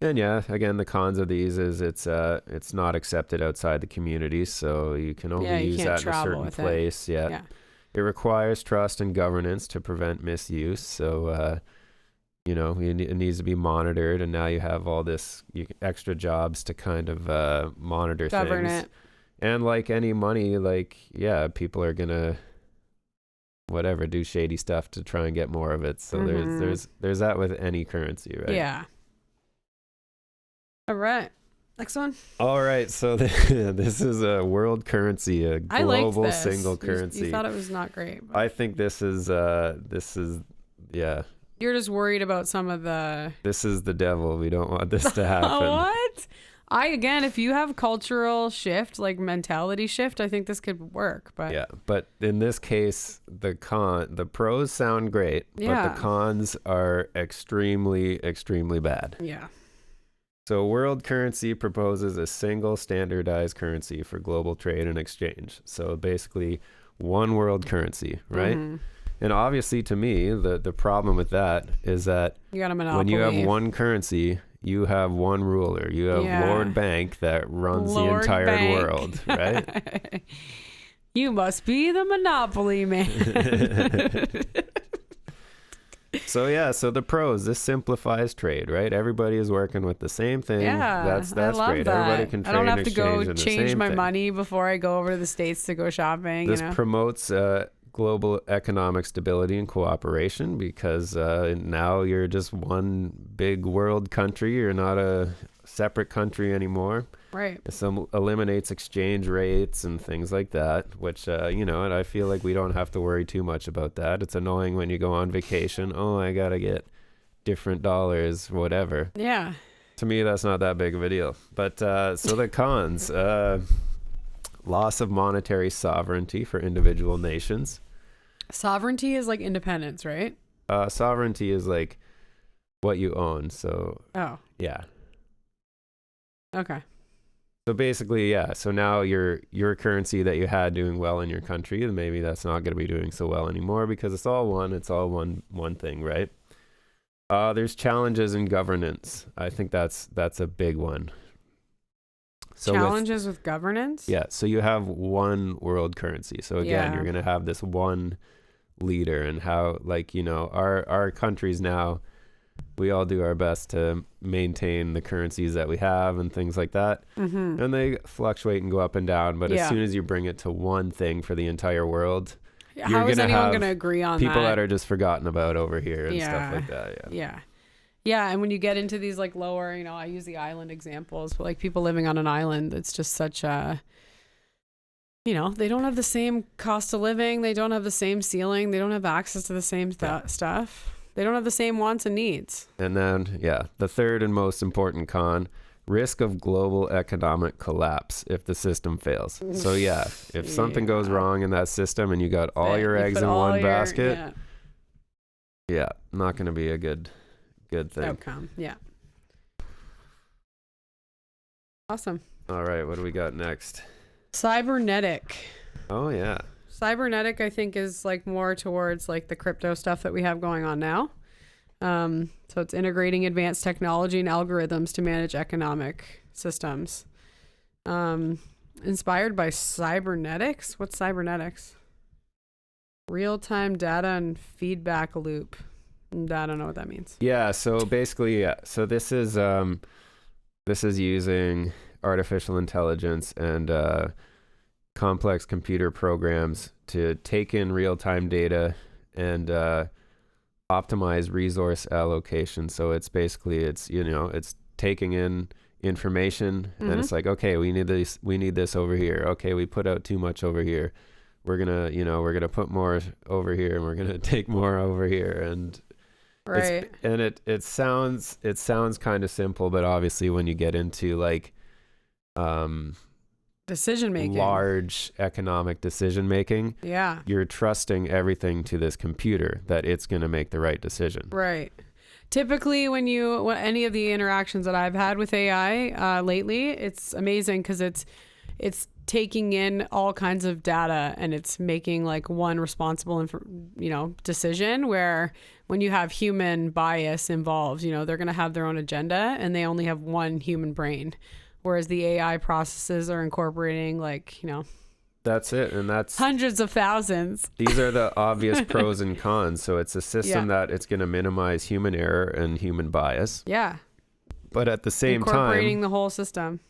And yeah, again, the cons of these is it's not accepted outside the community, so you can only use that in a certain place. Yeah. It requires trust and governance to prevent misuse. So, it needs to be monitored, and now you have all this extra jobs to kind of monitor govern things. It. And like any money, people are gonna do shady stuff to try and get more of it. So there's that with any currency, right? Yeah. All right. Next one. All right. So this is a world currency, a global single currency. You thought it was not great. I think this is yeah. You're just worried about some of the. This is the devil. We don't want this to happen. What? If you have cultural shift, like mentality shift, I think this could work. But yeah, but in this case, the pros sound great, but the cons are extremely, extremely bad. Yeah. So world currency proposes a single standardized currency for global trade and exchange. So basically one world currency, right? Mm-hmm. And obviously to me, the problem with that is that you got a monopoly. When you have one currency, you have one ruler. You have Lord Bank that runs the entire world, right? You must be the monopoly man. So the pros, this simplifies trade, right? Everybody is working with the same thing. Yeah, that's I love great. That. Everybody can trade. I don't have to go change my thing. money before I go over to the States to go shopping. This promotes global economic stability and cooperation because now you're just one big world country. You're not a separate country anymore. Right. So eliminates exchange rates and things like that, which, and I feel like we don't have to worry too much about that. It's annoying when you go on vacation. Oh, I got to get different dollars, whatever. Yeah. To me, that's not that big of a deal. But so the cons, loss of monetary sovereignty for individual nations. Sovereignty is like independence, right? Sovereignty is like what you own. So, yeah. Okay. So basically, yeah. So now your currency that you had doing well in your country, maybe that's not going to be doing so well anymore because it's all one. It's all one thing, right? There's challenges in governance. I think that's a big one. So Challenges with governance? Yeah. So you have one world currency. So again, you're going to have this one leader, and how, like, you know, our countries now, we all do our best to maintain the currencies that we have and things like that. Mm-hmm. And they fluctuate and go up and down. But as soon as you bring it to one thing for the entire world, how is anyone going to agree on people that are just forgotten about over here and stuff like that. Yeah. And when you get into these like lower, you know, I use the island examples, but like people living on an island, it's just such a, you know, they don't have the same cost of living. They don't have the same ceiling. They don't have access to the same stuff. They don't have the same wants and needs. And then, the third and most important con, risk of global economic collapse if the system fails. So if something goes wrong in that system and you got all your eggs in one basket, not going to be a good thing. Outcome. Yeah. Awesome. All right, what do we got next? Cybernetic. Oh yeah. Cybernetic, I think, is like more towards like the crypto stuff that we have going on now. So it's integrating advanced technology and algorithms to manage economic systems. Inspired by cybernetics. What's cybernetics? Real-time data and feedback loop. I don't know what that means. Yeah. So basically, so this is using artificial intelligence and complex computer programs to take in real-time data and optimize resource allocation. So it's taking in information and it's like, okay, we need this over here. Okay, we put out too much over here. We're gonna put more over here, and we're gonna take more over here. And right. It sounds kind of simple, but obviously when you get into like decision making, large economic decision making, you're trusting everything to this computer that it's going to make the right decision. Right. Typically when any of the interactions that I've had with AI lately, it's amazing because it's taking in all kinds of data and it's making like one responsible decision, where when you have human bias involved, they're going to have their own agenda and they only have one human brain. Whereas the AI processes are incorporating that's it. And that's hundreds of thousands. These are the obvious pros and cons. So it's a system that it's going to minimize human error and human bias. Yeah. But at the same time, incorporating the whole system.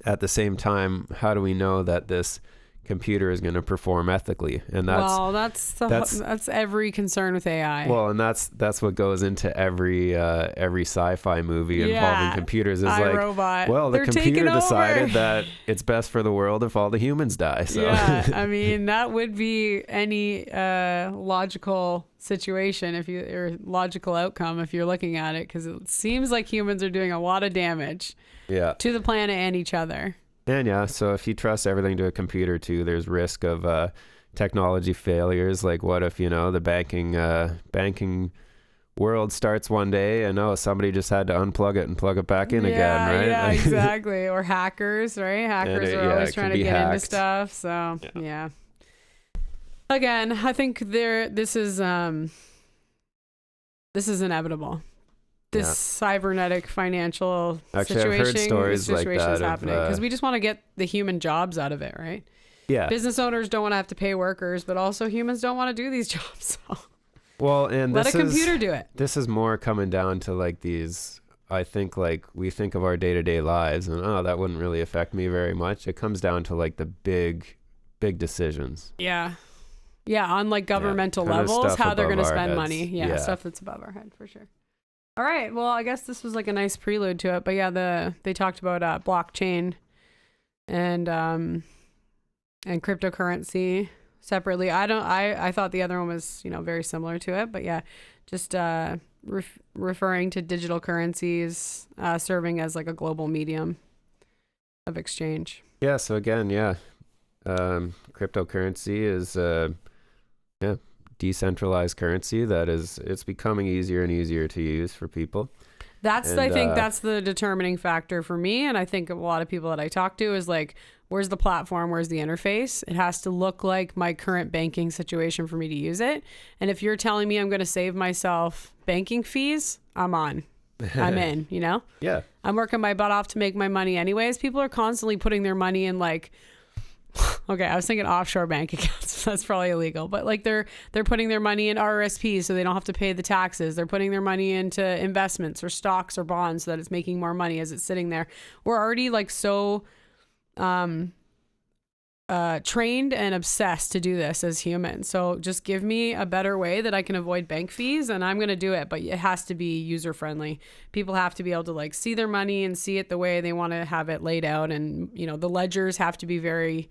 At the same time, how do we know that this computer is going to perform ethically? And that's every concern with AI. Well, and that's what goes into every sci-fi movie involving computers is like, robot. Well, the computer decided that it's best for the world if all the humans die. So I mean, that would be any logical situation or logical outcome if you're looking at it, because it seems like humans are doing a lot of damage to the planet and each other. And so if you trust everything to a computer too, there's risk of technology failures. Like what if, the banking world starts one day and somebody just had to unplug it and plug it back in again, right? Yeah, exactly. Or hackers, right? Hackers are always trying to get into stuff. So again, I think this is inevitable. This cybernetic financial situation. I've heard stories like that happening because we just want to get the human jobs out of it, right? Yeah. Business owners don't want to have to pay workers, but also humans don't want to do these jobs. So well, and let a computer do it. This is more coming down to like these. I think like we think of our day-to-day lives, and that wouldn't really affect me very much. It comes down to like the big decisions. Yeah. On like governmental levels, how they're going to spend money. Yeah, stuff that's above our head for sure. All right. Well, I guess this was like a nice prelude to it, but they talked about blockchain and cryptocurrency separately. I thought the other one was, very similar to it, but just referring to digital currencies serving as like a global medium of exchange. Yeah. So again, cryptocurrency is, decentralized currency that it's becoming easier and easier to use for people. I think that's the determining factor for me. And I think a lot of people that I talk to is like, where's the platform? Where's the interface? It has to look like my current banking situation for me to use it. And if you're telling me I'm going to save myself banking fees, I'm in, you know? Yeah. I'm working my butt off to make my money anyways. People are constantly putting their money in like, okay, I was thinking offshore bank accounts. That's probably illegal, but like they're putting their money in RRSPs so they don't have to pay the taxes. They're putting their money into investments or stocks or bonds so that it's making more money as it's sitting there. We're already like so trained and obsessed to do this as humans. So just give me a better way that I can avoid bank fees and I'm going to do it, but it has to be user friendly. People have to be able to like see their money and see it the way they want to have it laid out. And, you know, the ledgers have to be very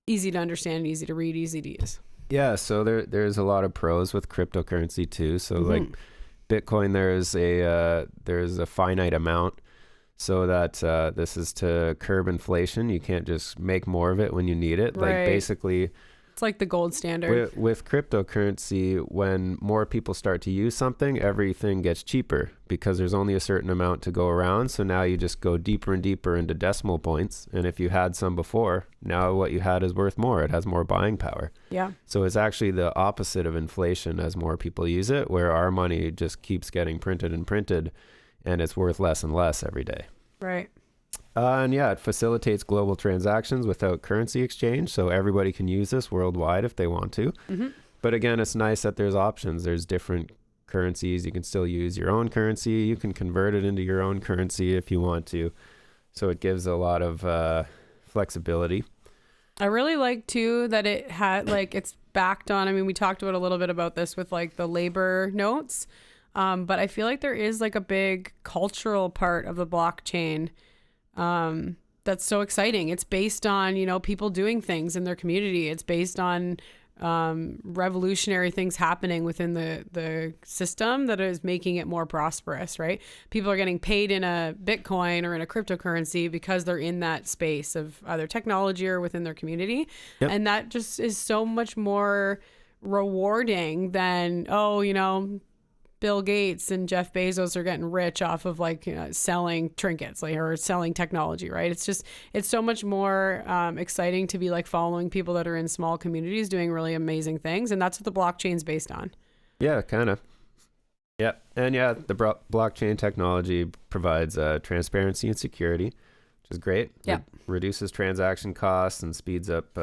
easy to understand, easy to read, easy to use. Yeah. So there's a lot of pros with cryptocurrency too. So like Bitcoin, there's a finite amount. So that this is to curb inflation. You can't just make more of it when you need it. Right. Like basically, it's like the gold standard. With cryptocurrency, when more people start to use something, everything gets cheaper because there's only a certain amount to go around. So now you just go deeper and deeper into decimal points. And if you had some before, now what you had is worth more. It has more buying power. Yeah. So it's actually the opposite of inflation as more people use it, where our money just keeps getting printed and printed. And it's worth less and less every day. Right. And yeah, it facilitates global transactions without currency exchange. So everybody can use this worldwide if they want to. But again, it's nice that there's options. There's different currencies. You can still use your own currency. You can convert it into your own currency if you want to. So it gives a lot of flexibility. I really like too that it had like it's backed on. I mean, we talked about a little bit about this with like the labor notes. But I feel like there is like a big cultural part of the blockchain that's so exciting. It's based on, you know, people doing things in their community. It's based on revolutionary things happening within the system that is making it more prosperous, right? People are getting paid in a Bitcoin or in a cryptocurrency because they're in that space of either technology or within their community. Yep. And that just is so much more rewarding than, oh, you know, Bill Gates and Jeff Bezos are getting rich off of like selling trinkets, like, or selling technology, right? It's so much more exciting to be like following people that are in small communities doing really amazing things, and that's what the blockchain's based on. Yeah, kind of. Yeah, and yeah, the blockchain technology provides transparency and security, which is great. Yeah, reduces transaction costs and speeds up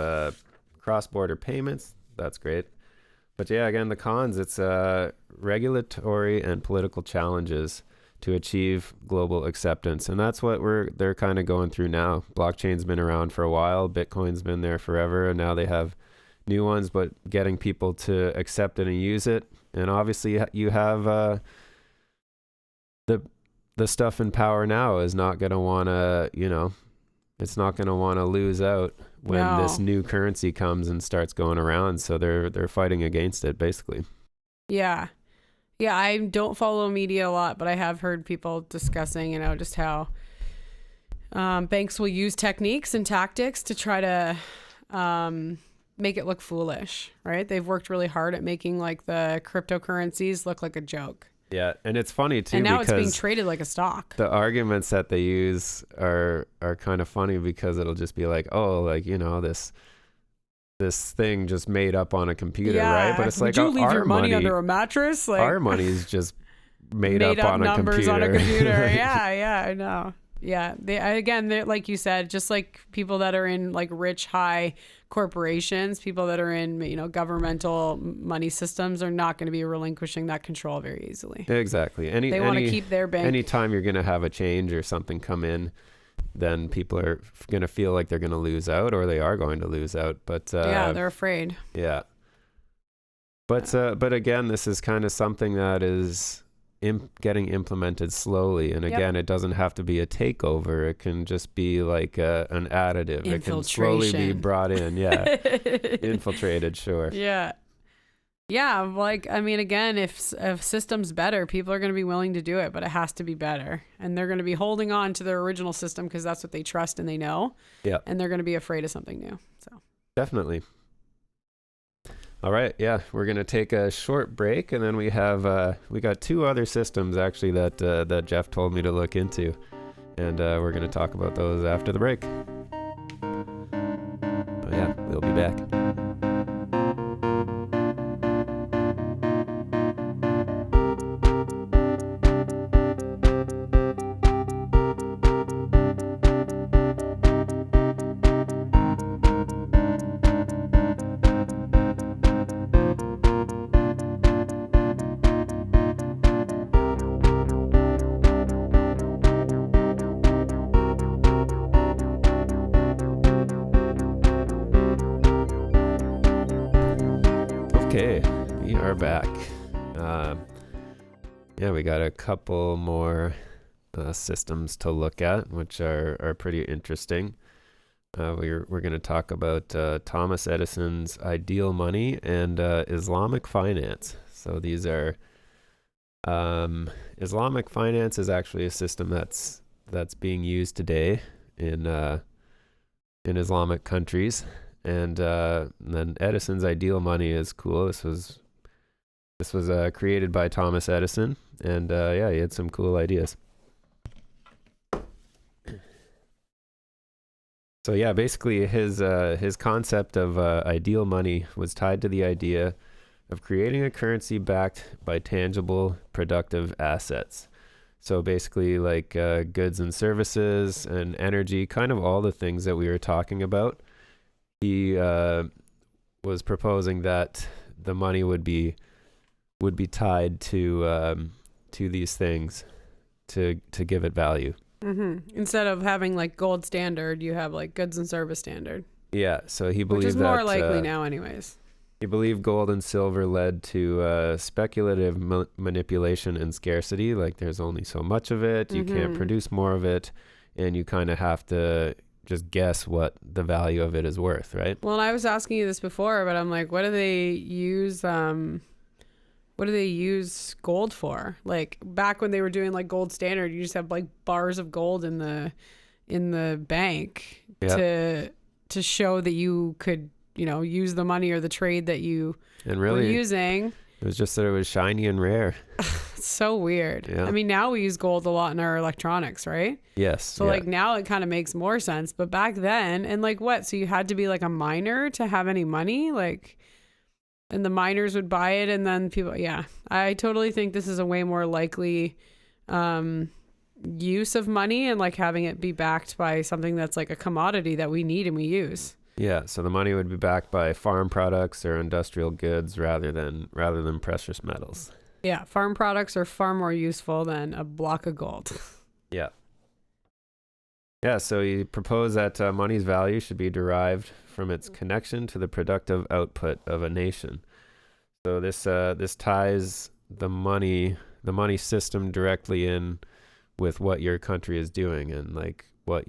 cross-border payments. That's great. But yeah, again, the cons, it's regulatory and political challenges to achieve global acceptance. And that's what they're kind of going through now. Blockchain's been around for a while. Bitcoin's been there forever. And now they have new ones, but getting people to accept it and use it. And obviously you have the stuff in power now is not going to want to, you know, it's not going to want to lose out when this new currency comes and starts going around. So they're fighting against it, basically. Yeah. Yeah, I don't follow media a lot, but I have heard people discussing, you know, just how banks will use techniques and tactics to try to make it look foolish, right? They've worked really hard at making like the cryptocurrencies look like a joke. Yeah, and it's funny too, and now because it's being traded like a stock. The arguments that they use are kind of funny because it'll just be like, oh, like, you know, this thing just made up on a computer, right? But it's like, would you leave your money under a mattress? Like our money's just made up on a numbers computer. on a computer. Yeah, I know. Yeah, they're like you said, just like people that are in like rich, high corporations, people that are in, you know, governmental money systems are not going to be relinquishing that control very easily. Exactly. They want to keep their bank. Anytime you're going to have a change or something come in, then people are going to feel like they're going to lose out, or they are going to lose out. But yeah, they're afraid. Yeah. But again, this is kind of something that is getting implemented slowly, and again, it doesn't have to be a takeover. It can just be like an additive. It can slowly be brought in. Yeah. Infiltrated. Sure. Yeah, like, I mean, again, if system's better, people are going to be willing to do it, but it has to be better, and they're going to be holding on to their original system because that's what they trust and they know. Yeah, and they're going to be afraid of something new. So definitely. All right, yeah, we're gonna take a short break, and then we got two other systems actually that Jeff told me to look into, and we're gonna talk about those after the break. But yeah, we'll be back. Okay, we are back. Yeah, we got a couple more systems to look at, which are pretty interesting. We're going to talk about Thomas Edison's ideal money and Islamic finance. So these are Islamic finance is actually a system that's being used today in Islamic countries. And then Edison's ideal money is cool. This was created by Thomas Edison, and yeah, he had some cool ideas. So yeah, basically his concept of ideal money was tied to the idea of creating a currency backed by tangible, productive assets. So basically, like goods and services and energy, kind of all the things that we were talking about. He was proposing that the money would be tied to these things to give it value. Mm-hmm. Instead of having like gold standard, you have like goods and service standard. Yeah, so he believed which is that, more likely now, anyways. He believed gold and silver led to speculative manipulation and scarcity. Like there's only so much of it, you can't produce more of it, and you kind of have to just guess what the value of it is worth, right? Well, and I was asking you this before, but I'm like, what do they use gold for? Like back when they were doing like gold standard, you just have like bars of gold in the bank to show that you could, use the money or the trade that you were using. It was just that it was shiny and rare. It's so weird. Yeah. I mean, now we use gold a lot in our electronics, right? Yes. So like now it kind of makes more sense. But back then, and like what? So you had to be like a miner to have any money? Like, and the miners would buy it and then people, yeah. I totally think this is a way more likely use of money and like having it be backed by something that's like a commodity that we need and we use. Yeah, so the money would be backed by farm products or industrial goods rather than precious metals. Yeah, farm products are far more useful than a block of gold. Yeah. Yeah, so he proposed that money's value should be derived from its connection to the productive output of a nation. So this ties the money system directly in with what your country is doing and like what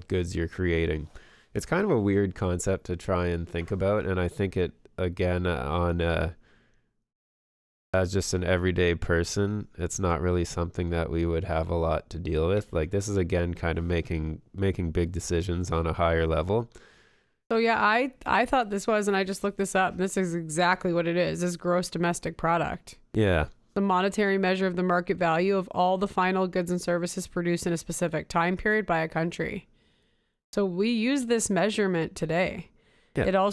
goods you're creating. It's kind of a weird concept to try and think about, and I think it again as just an everyday person, it's not really something that we would have a lot to deal with. Like this is again kind of making big decisions on a higher level. So yeah, I thought this was, and I just looked this up. This is exactly what it is. This gross domestic product. Yeah. The monetary measure of the market value of all the final goods and services produced in a specific time period by a country. So we use this measurement today. Yeah. It'll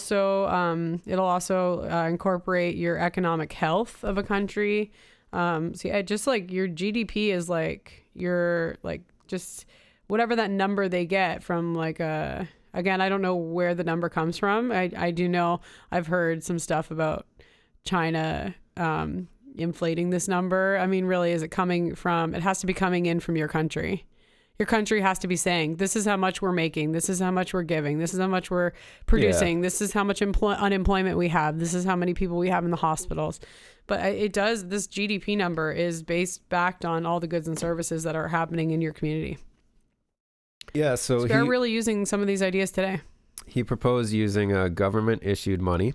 also incorporate your economic health of a country. So yeah, just like your GDP is like your like just whatever that number they get from like again, I don't know where the number comes from. I do know I've heard some stuff about China inflating this number. I mean, really, is it coming from? It has to be coming in from your country. Your country has to be saying, this is how much we're making. This is how much we're giving. This is how much we're producing. Yeah. This is how much unemployment we have. This is how many people we have in the hospitals. But this GDP number is backed on all the goods and services that are happening in your community. Yeah, so they're really using some of these ideas today. He proposed using government-issued money.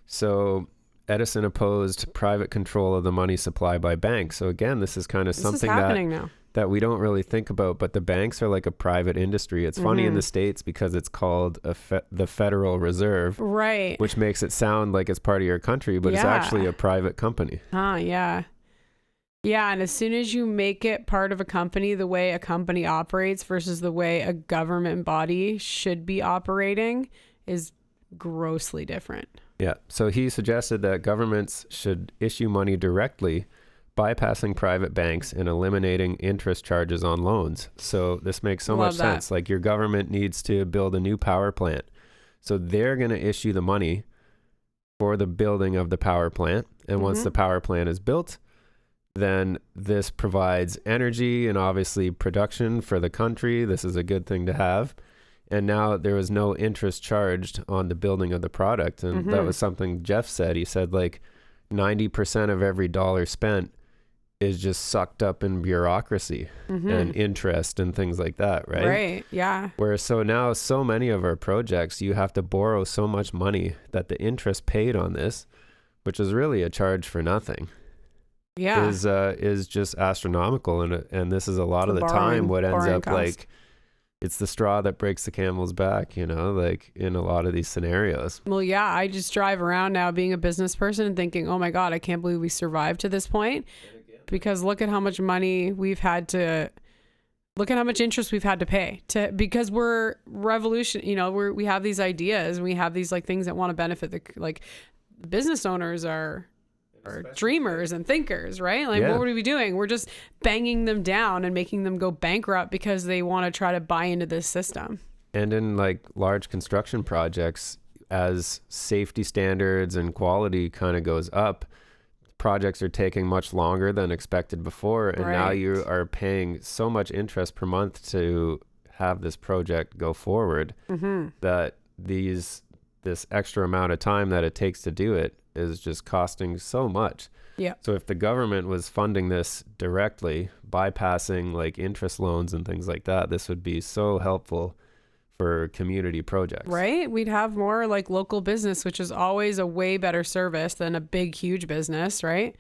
So Edison opposed private control of the money supply by banks. So again, this is kind of something happening now. that we don't really think about, but the banks are like a private industry. It's funny in the States because it's called the Federal Reserve, right? Which makes it sound like it's part of your country, but it's actually a private company. Yeah. Yeah, and as soon as you make it part of a company, the way a company operates versus the way a government body should be operating is grossly different. Yeah, so he suggested that governments should issue money directly, bypassing private banks and eliminating interest charges on loans. So this makes so much sense. Like your government needs to build a new power plant. So they're going to issue the money for the building of the power plant. And once the power plant is built, then this provides energy and obviously production for the country. This is a good thing to have. And now there was no interest charged on the building of the product. And that was something Jeff said. He said like 90% of every dollar spent is just sucked up in bureaucracy and interest and things like that, right? Right, yeah. Whereas so now so many of our projects, you have to borrow so much money that the interest paid on this, which is really a charge for nothing, is just astronomical. And this is a lot of the time what ends up cost. Like, it's the straw that breaks the camel's back, you know, like in a lot of these scenarios. Well, yeah, I just drive around now being a business person and thinking, oh my God, I can't believe we survived to this point. Because look at how much money we've had to, look at how much interest we've had to pay because we're we have these ideas and we have these like things that want to benefit the business owners are dreamers and thinkers, right? Like what would we be doing? We're just banging them down and making them go bankrupt because they want to try to buy into this system. And in like large construction projects, as safety standards and quality kind of goes up, projects are taking much longer than expected before, and now you are paying so much interest per month to have this project go forward that this extra amount of time that it takes to do it is just costing so much. Yeah. So if the government was funding this directly, bypassing like interest loans and things like that, this would be so helpful for community projects. Right? We'd have more like local business, which is always a way better service than a big, huge business, right?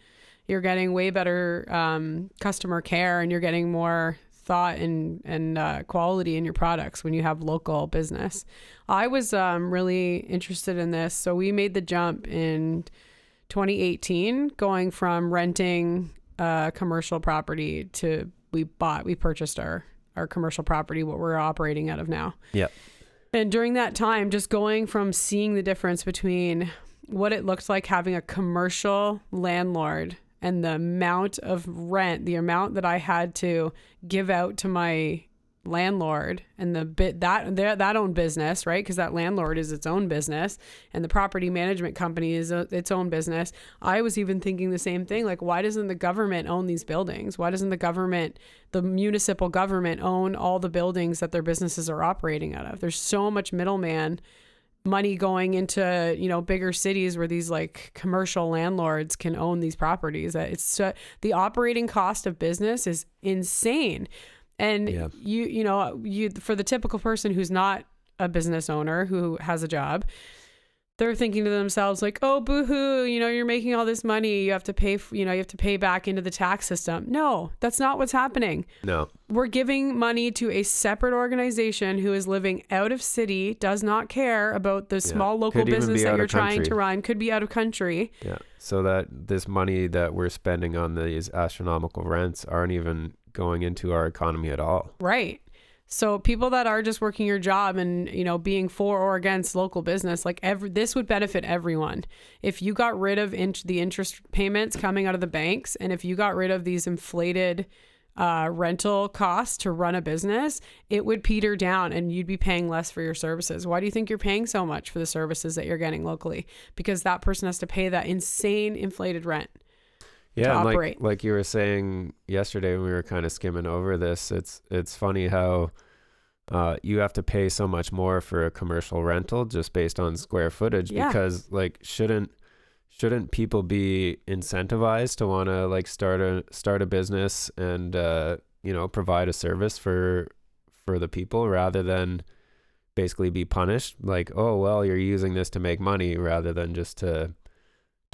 You're getting way better customer care and you're getting more thought and quality in your products when you have local business. I was really interested in this. So we made the jump in 2018 going from renting a commercial property to we purchased our commercial property, what we're operating out of now. Yeah. And during that time, just going from seeing the difference between what it looks like having a commercial landlord and the amount of rent, the amount that I had to give out to my landlord and the bit that own business, right? Because that landlord is its own business and the property management company is its own business. I was even thinking the same thing. Like, why doesn't the government own these buildings? Why doesn't the municipal government own all the buildings that their businesses are operating out of? There's so much middleman money going into, bigger cities where these like commercial landlords can own these properties. It's the operating cost of business is insane. And you for the typical person who's not a business owner who has a job, they're thinking to themselves like, oh, boo-hoo, you're making all this money. You have to pay, you have to pay back into the tax system. No, that's not what's happening. No. We're giving money to a separate organization who is living out of city, does not care about the small local business that you're trying to run, could be out of country. Yeah. So that this money that we're spending on these astronomical rents aren't even going into our economy at all. Right. So people that are just working your job and, being for or against local business, like this would benefit everyone. If you got rid of the interest payments coming out of the banks, and if you got rid of these inflated rental costs to run a business, it would peter down and you'd be paying less for your services. Why do you think you're paying so much for the services that you're getting locally? Because that person has to pay that insane inflated rent. Yeah, and like you were saying yesterday when we were kind of skimming over this, it's funny how you have to pay so much more for a commercial rental just based on square footage because like shouldn't people be incentivized to want to like start a business and provide a service for the people rather than basically be punished like, oh well, you're using this to make money rather than just to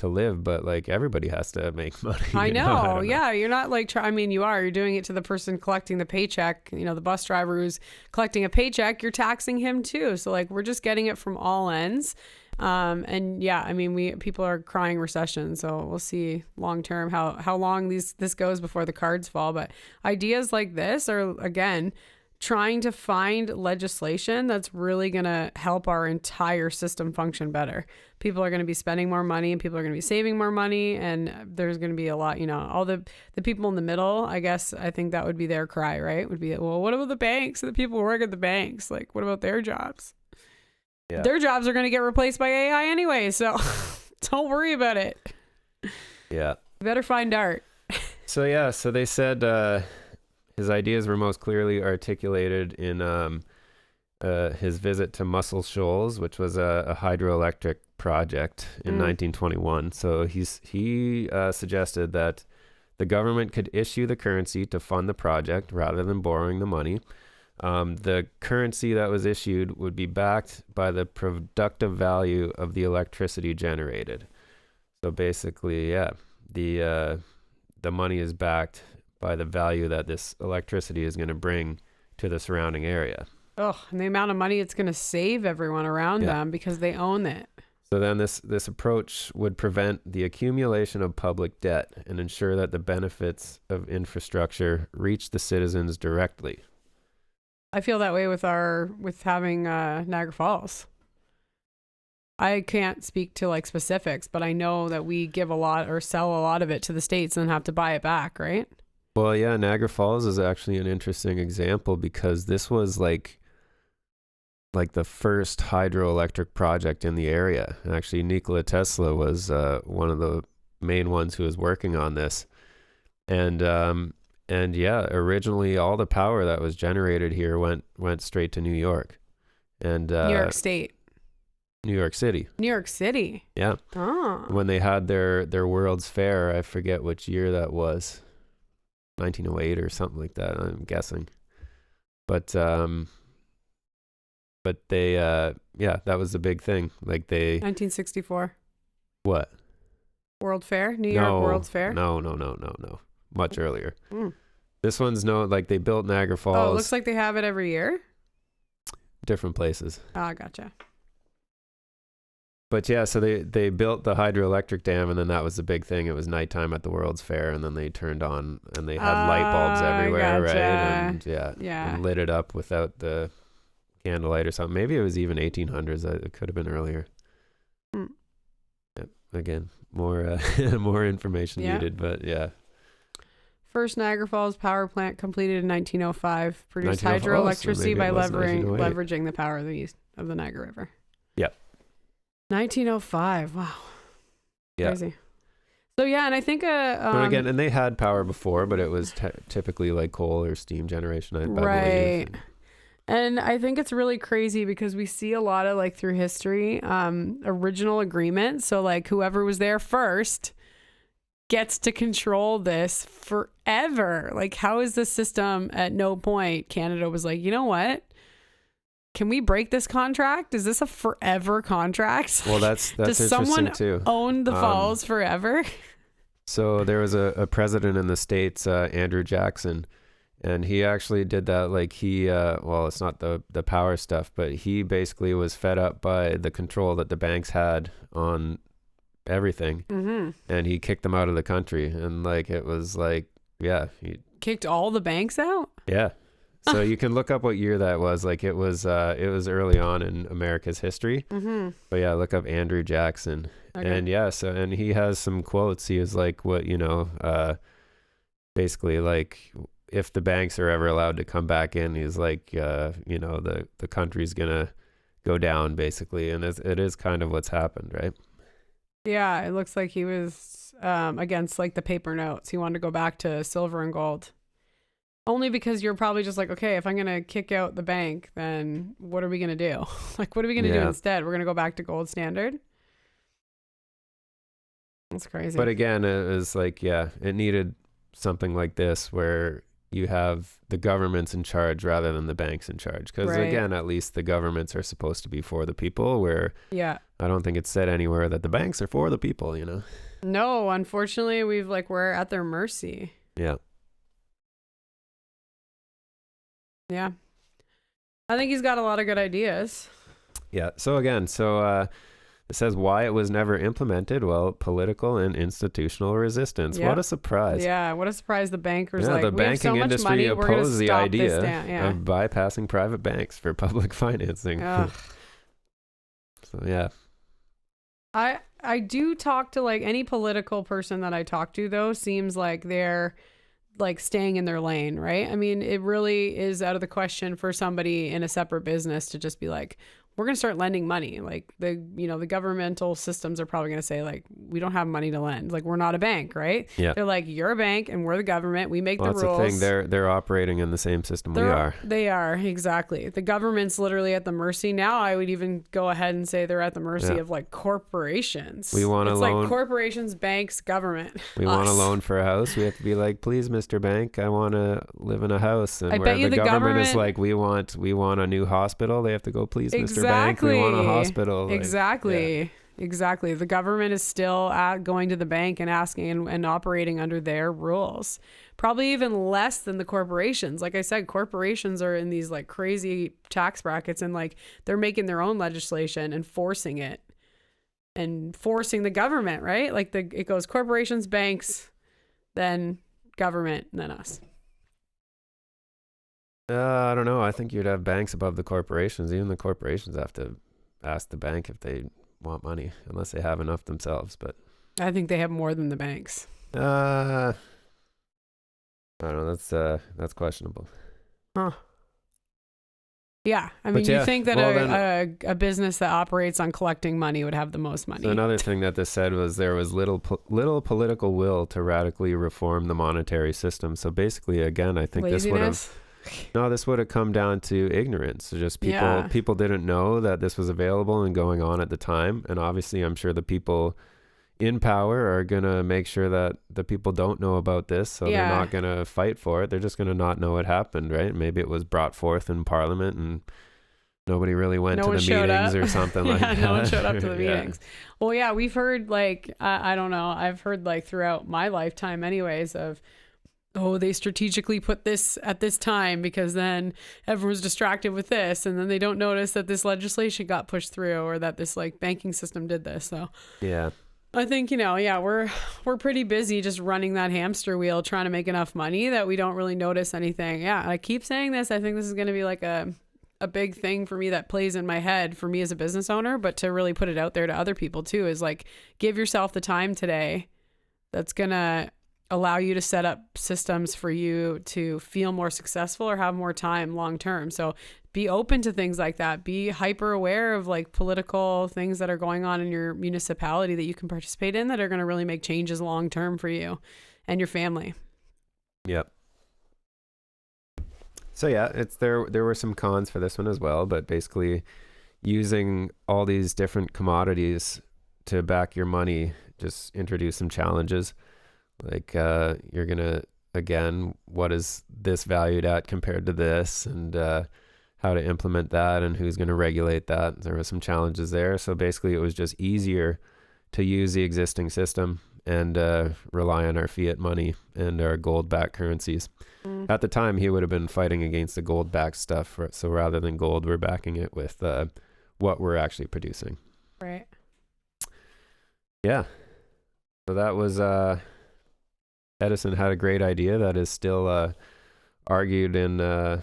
to live, but like everybody has to make money. I you know. I don't know. Yeah. You're not like, I mean, you're doing it to the person collecting the paycheck, the bus driver who's collecting a paycheck, you're taxing him too. So like, we're just getting it from all ends. And yeah, I mean, people are crying recession, so we'll see long term how long this goes before the cards fall. But ideas like this are, again, trying to find legislation that's really going to help our entire system function better. People are going to be spending more money, and people are going to be saving more money, and there's going to be a lot, all the people in the middle, I guess, I think that would be their cry, right? Would be, well, what about the banks? The people who work at the banks, like, what about their jobs? Yeah. Their jobs are going to get replaced by AI anyway, so don't worry about it. Yeah. You better find art. So they said his ideas were most clearly articulated in his visit to Muscle Shoals, which was a hydroelectric project in 1921. So he suggested that the government could issue the currency to fund the project rather than borrowing the money. The currency that was issued would be backed by the productive value of the electricity generated. So basically, the money is backed by the value that this electricity is going to bring to the surrounding area. Oh, and the amount of money it's going to save everyone around them because they own it. So then this approach would prevent the accumulation of public debt and ensure that the benefits of infrastructure reach the citizens directly. I feel that way with having Niagara Falls. I can't speak to like specifics, but I know that we give a lot or sell a lot of it to the States and have to buy it back, right? Well, yeah, Niagara Falls is actually an interesting example because this was like the first hydroelectric project in the area. And actually, Nikola Tesla was one of the main ones who was working on this. And yeah, originally all the power that was generated here went straight to New York, and New York State, New York City. New York City. Yeah. Oh. When they had their World's Fair, I forget which year that was, 1908 or something like that. I'm guessing, but they that was the big thing. Like 1964. What? World Fair, New York World's Fair. No. Much earlier. This one's they built Niagara Falls. Oh, it looks like they have it every year. Different places. Ah, gotcha. But yeah, so they built the hydroelectric dam, and then that was the big thing. It was nighttime at the World's Fair, and then they turned on, and they had light bulbs everywhere, gotcha. Right? And and lit it up without the candlelight or something. Maybe it was even 1800s. It could have been earlier. Yep. Again, more more information needed, but yeah. First Niagara Falls power plant completed in 1905. Produced 1905, hydroelectricity by oh, leveraging the power of the Niagara River. Yep. 1905. Wow. Yeah. Crazy. So yeah, and I think but again, and they had power before, but it was typically like coal or steam generation. I right. believe. And I think it's really crazy because we see a lot of like through history, original agreements. So like whoever was there first gets to control this forever. Like, how is this system at no point Canada was like, you know what? Can we break this contract? Is this a forever contract? Well, that's Does interesting someone too. Own the falls forever? So there was a president in the States, Andrew Jackson, and he actually did that. Like well, it's not the power stuff, but he basically was fed up by the control that the banks had on everything, and he kicked them out of the country. And like it was like, yeah, he kicked all the banks out. Yeah. So you can look up what year that was. Like it was early on in America's history. But yeah, look up Andrew Jackson. Okay. And yeah, and he has some quotes. He is like, what, basically like if the banks are ever allowed to come back in, he's like, the country's gonna go down basically. And it is kind of what's happened, right? Yeah, it looks like he was against like the paper notes. He wanted to go back to silver and gold. Only because you're probably just like, okay, if I'm going to kick out the bank, then what are we going to do? Like, what are we going to do instead? We're going to go back to gold standard? That's crazy. But again, it was like, yeah, it needed something like this where you have the government's in charge rather than the banks in charge. Because Right. again, at least the governments are supposed to be for the people, where Yeah. I don't think it's said anywhere that the banks are for the people, you know? No, unfortunately, we're at their mercy. Yeah. Yeah. I think he's got a lot of good ideas. Yeah. So again, it says why it was never implemented. Well, political and institutional resistance. Yep. What a surprise. Yeah, what a surprise the bankers Yeah, like, the we have so banking much industry money, we're going to opposed the stop idea this down. Yeah. of bypassing private banks for public financing. Ugh. So yeah. I do talk to like any political person that I talk to though seems like they're like staying in their lane, right? I mean, it really is out of the question for somebody in a separate business to just be like, we're going to start lending money. Like the governmental systems are probably going to say like, we don't have money to lend. Like we're not a bank, right? Yeah. They're like, you're a bank and we're the government. We make Well, the that's rules. the thing. They're operating in the same system we are. They are, exactly. The government's literally at the mercy. Now I would even go ahead and say they're at the mercy of like corporations. We want a loan. It's like corporations, banks, government. We want a loan for a house. We have to be like, please, Mr. Bank, I want to live in a house. And I where bet you the the government is government- like, we want a new hospital. They have to go, please, Mr. Bank, we want a hospital. Like, Exactly. yeah. Exactly. The government is still going to the bank and asking and operating under their rules. Probably even less than the corporations. Like I said, corporations are in these like crazy tax brackets and like they're making their own legislation and forcing it and forcing the government, right? Like it goes corporations, banks, then government, and then us. I don't know. I think you'd have banks above the corporations. Even the corporations have to ask the bank if they want money, unless they have enough themselves. But I think they have more than the banks. I don't know. That's questionable. Huh. Yeah. I mean, But yeah, you think that well, a business that operates on collecting money would have the most money. So another thing that this said was there was little political will to radically reform the monetary system. So basically, again, I think Laziness? this would have come down to ignorance. So just people didn't know that this was available and going on at the time. And obviously, I'm sure the people in power are going to make sure that the people don't know about this. So they're not going to fight for it. They're just going to not know it happened, right? Maybe it was brought forth in Parliament and nobody really went to the meetings or something like that. No one showed up to the meetings. Well, yeah, we've heard like, I don't know. I've heard like throughout my lifetime anyways of, oh, they strategically put this at this time because then everyone's distracted with this. And then they don't notice that this legislation got pushed through or that this like banking system did this. So yeah. I think, we're pretty busy just running that hamster wheel, trying to make enough money that we don't really notice anything. Yeah. I keep saying this. I think this is going to be like a big thing for me that plays in my head for me as a business owner, but to really put it out there to other people too, is like, give yourself the time today that's going to allow you to set up systems for you to feel more successful or have more time long term. So be open to things like that. Be hyper aware of like political things that are going on in your municipality that you can participate in that are going to really make changes long term for you and your family. Yep. So yeah, there were some cons for this one as well, but basically using all these different commodities to back your money just introduce some challenges. Like you're gonna, again, what is this valued at compared to this, and how to implement that and who's going to regulate that. There were some challenges there. So basically it was just easier to use the existing system and rely on our fiat money and our gold-backed currencies. At the time, he would have been fighting against the gold-backed stuff. So rather than gold, we're backing it with what we're actually producing. Right. Yeah. So that was Edison had a great idea that is still argued in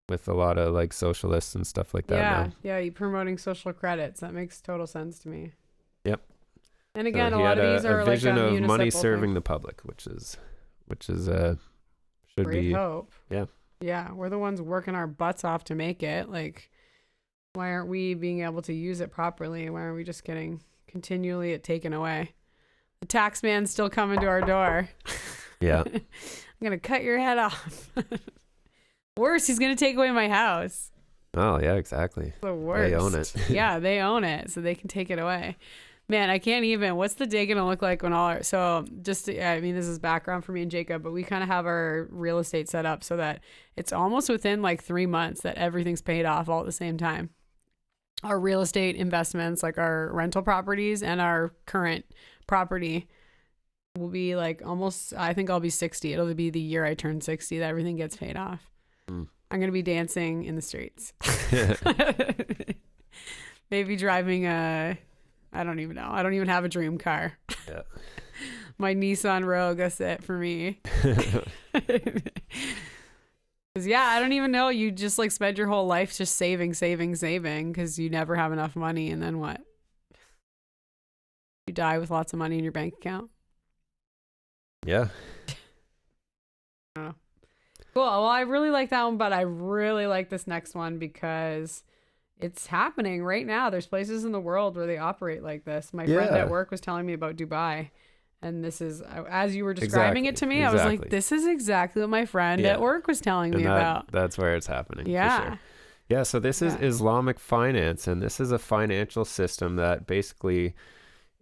with a lot of like socialists and stuff like that. Now. Yeah, you promoting social credits. That makes total sense to me. Yep. And again, so a lot of these are a vision like of money municipal serving thing. the public, which is should Great be hope. Yeah. Yeah, we're the ones working our butts off to make it. Like, why aren't we being able to use it properly? Why aren't we just getting continually it taken away? The tax man's still coming to our door. Yeah. I'm gonna cut your head off. Worse, he's gonna take away my house. Oh yeah, exactly. The worst. They own it. Yeah, they own it, so they can take it away. Man, I can't even. What's the day gonna look like when all our, so just I mean, this is background for me and Jacob, but we kind of have our real estate set up so that it's almost within like 3 months that everything's paid off all at the same time. Our real estate investments, like our rental properties and our current property, will be like almost, I think I'll be 60. It'll be the year I turn 60 that everything gets paid off. I'm gonna be dancing in the streets. Maybe driving I don't even know. I don't even have a dream car. Yeah. My Nissan Rogue, that's it for me. Because, yeah, I don't even know. You just like spend your whole life just saving because you never have enough money. And then what? You die with lots of money in your bank account. Yeah. I don't know. Cool. Well, I really like that one, but I really like this next one because it's happening right now. There's places in the world where they operate like this. My friend at work was telling me about Dubai. And this is, as you were describing it to me, I was like, this is exactly what my friend at work was telling me about. That's where it's happening. Yeah. For sure. Yeah. So this is Islamic finance. And this is a financial system that basically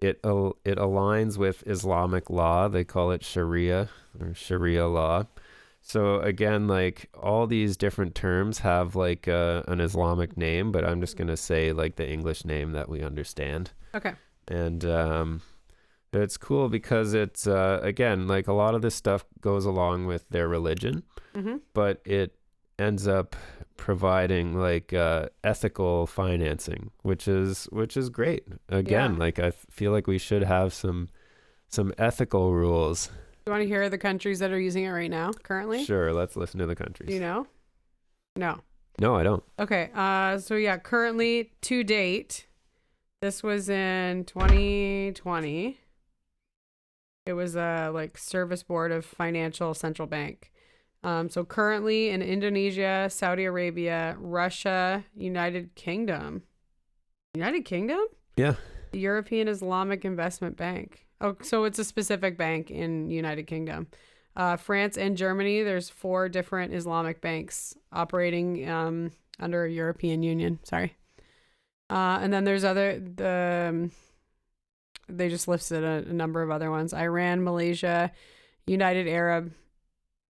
it aligns with Islamic law. They call it Sharia or Sharia law. So again, like all these different terms have like an Islamic name, but I'm just going to say like the English name that we understand. Okay. And it's cool because it's, again, like a lot of this stuff goes along with their religion, but it ends up providing like ethical financing, which is great. Again, like I feel like we should have some ethical rules. You want to hear the countries that are using it right now, currently? Sure, let's listen to the countries. Do you know? No. No, I don't. Okay. So yeah, currently to date, this was in 2020. It was a like Service Board of Financial Central Bank. So currently in Indonesia, Saudi Arabia, Russia, United Kingdom. United Kingdom? Yeah. The European Islamic Investment Bank. Oh, so it's a specific bank in United Kingdom. France and Germany, there's 4 different Islamic banks operating under a European Union. Sorry. And then there's they just listed a number of other ones. Iran, Malaysia, United Arab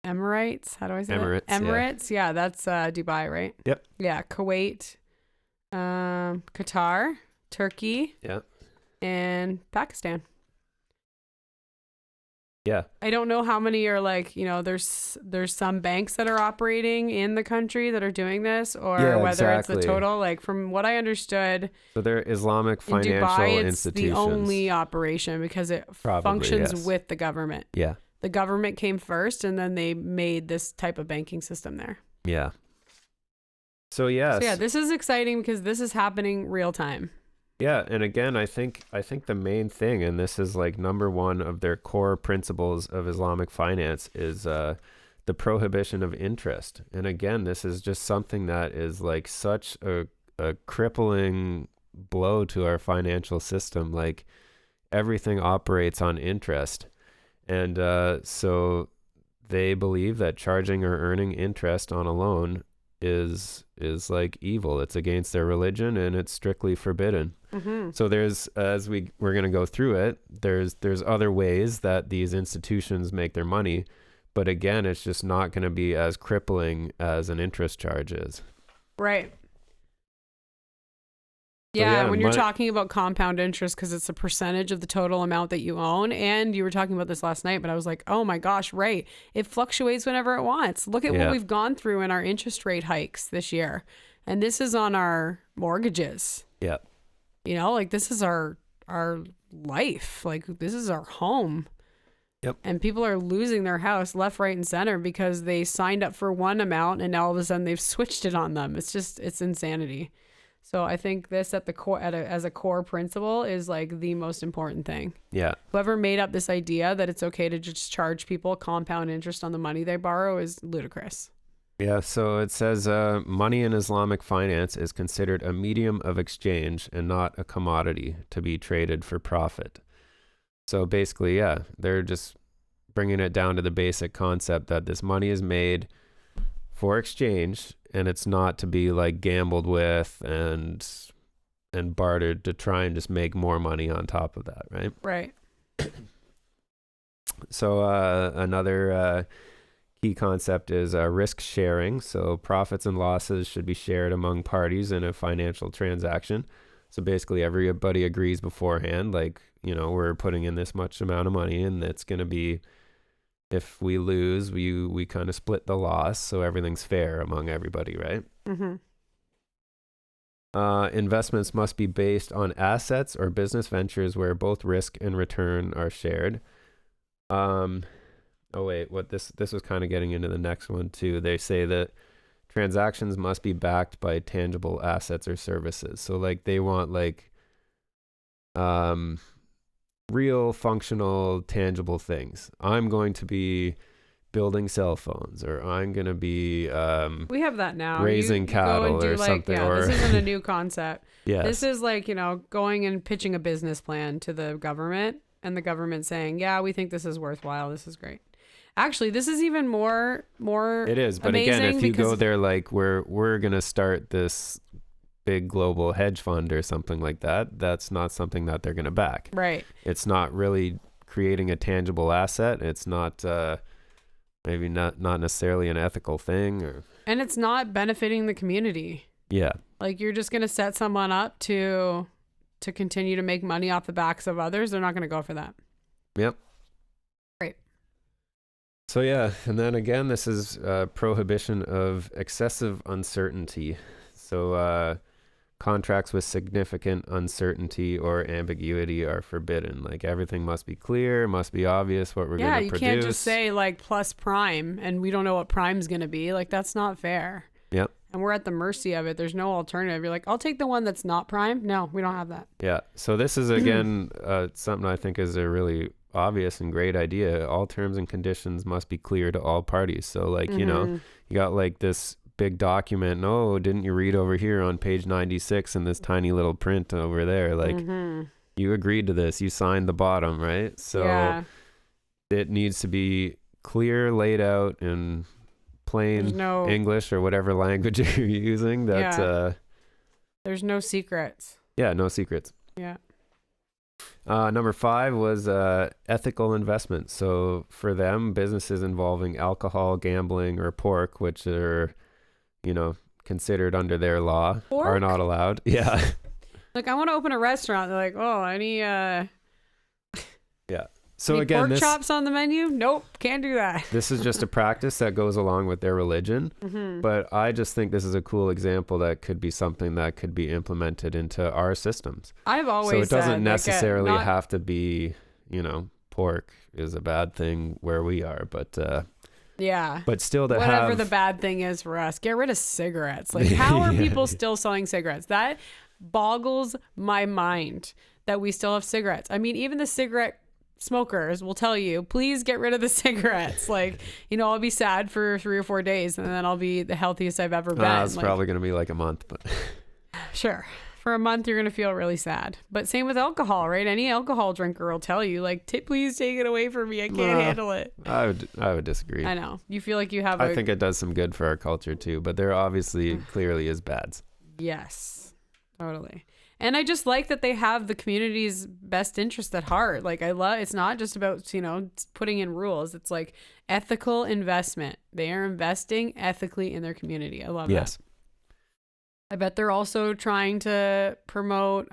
Emirates. How do I say that? Emirates. Yeah, that's Dubai, right? Yep. Yeah, Kuwait, Qatar, Turkey. Yeah. And Pakistan. Yeah. I don't know how many are like, there's some banks that are operating in the country that are doing this, or whether it's the total, like from what I understood. So they're Islamic financial in Dubai, it's institutions. the only operation because it functions with the government. Yeah. The government came first and then they made this type of banking system there. Yeah. So yes. This is exciting because this is happening real time. Yeah, and again, I think the main thing, and this is like number one of their core principles of Islamic finance, is the prohibition of interest. And again, this is just something that is like such a crippling blow to our financial system. Like everything operates on interest, and so they believe that charging or earning interest on a loan is like evil. It's against their religion and it's strictly forbidden. So there's, as we're going to go through it, there's other ways that these institutions make their money, but again, it's just not going to be as crippling as an interest charge is. Right. Yeah, when you're talking about compound interest, because it's a percentage of the total amount that you own, and you were talking about this last night, but I was like, oh my gosh, right. It fluctuates whenever it wants. Look at what we've gone through in our interest rate hikes this year. And this is on our mortgages. Yeah. Like this is our life. Like this is our home. Yep. And people are losing their house left, right, and center because they signed up for one amount and now all of a sudden they've switched it on them. It's insanity. So I think this at the core, as a core principle, is like the most important thing. Yeah. Whoever made up this idea that it's okay to just charge people compound interest on the money they borrow is ludicrous. Yeah. So it says money in Islamic finance is considered a medium of exchange and not a commodity to be traded for profit. So basically, yeah, they're just bringing it down to the basic concept that this money is made for exchange and it's not to be like gambled with and and bartered to try and just make more money on top of that, right? Right. So another key concept is risk sharing. So profits and losses should be shared among parties in a financial transaction. So basically everybody agrees beforehand, like, we're putting in this much amount of money and it's going to be, if we lose, we kind of split the loss. So everything's fair among everybody, right? Mm-hmm. Investments must be based on assets or business ventures where both risk and return are shared. Oh wait, this was kind of getting into the next one too. They say that transactions must be backed by tangible assets or services. So like they want like real functional tangible things. I'm going to be building cell phones, or I'm going to be we have that now. Raising you go cattle and do or something. Yeah, or this isn't a new concept. yes. This is like, going and pitching a business plan to the government, and the government saying, yeah, we think this is worthwhile. This is great. Actually, this is even more It is, but again, if you go there like we're going to start this big global hedge fund or something like that, that's not something that they're going to back. Right. It's not really creating a tangible asset. It's not maybe not necessarily an ethical thing, and it's not benefiting the community. Yeah. Like you're just going to set someone up to continue to make money off the backs of others. They're not going to go for that. Yep. Right. So yeah, and then again, this is prohibition of excessive uncertainty. So contracts with significant uncertainty or ambiguity are forbidden. Like everything must be clear, must be obvious what we're going to produce. Yeah, you can't just say like plus prime and we don't know what prime's going to be. Like that's not fair. Yep. And we're at the mercy of it. There's no alternative. You're like, I'll take the one that's not prime. No, we don't have that. Yeah. So this is again something I think is a really obvious and great idea. All terms and conditions must be clear to all parties. So like, you got like this big document. Oh, didn't you read over here on page 96 in this tiny little print over there? Like you agreed to this, you signed the bottom, right? So it needs to be clear, laid out in plain English or whatever language you're using. That there's no secrets. Yeah, no secrets. Yeah. Number 5 was ethical investment. So for them, businesses involving alcohol, gambling, or pork, which are considered under their law, are not allowed. Yeah. Like I want to open a restaurant. They're like, oh, any yeah. So any again, pork chops on the menu? Nope, can't do that. This is just a practice that goes along with their religion. But I just think this is a cool example that could be something that could be implemented into our systems. I've always so it doesn't said, necessarily have to be, pork is a bad thing where we are, but yeah. But still to whatever have the bad thing is for us, get rid of cigarettes. Like how are people still selling cigarettes? That boggles my mind that we still have cigarettes. I mean, even the cigarette smokers will tell you, please get rid of the cigarettes. Like, I'll be sad for 3 or 4 days and then I'll be the healthiest I've ever been. It's probably going to be like a month, but sure. For a month, you're going to feel really sad. But same with alcohol, right? Any alcohol drinker will tell you, like, please take it away from me. I can't handle it. I would disagree. I know. You feel like you have I think it does some good for our culture too, but there obviously clearly is bads. Yes, totally. And I just like that they have the community's best interest at heart. Like it's not just about, putting in rules. It's like ethical investment. They are investing ethically in their community. I love that. I bet they're also trying to promote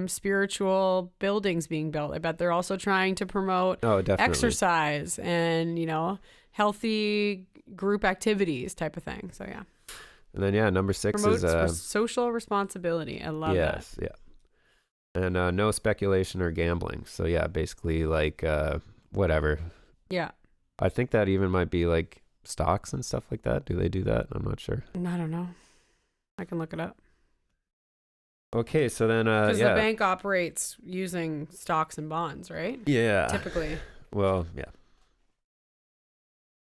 spiritual buildings being built. I bet they're also trying to promote exercise and, healthy group activities type of thing. So, yeah. And then, number 6 is social responsibility. I love that. Yes, yeah. And no speculation or gambling. So, yeah, basically like whatever. Yeah. I think that even might be like stocks and stuff like that. Do they do that? I'm not sure. I don't know. I can look it up. Okay, so then because the bank operates using stocks and bonds, right? Yeah. Typically. Well, yeah.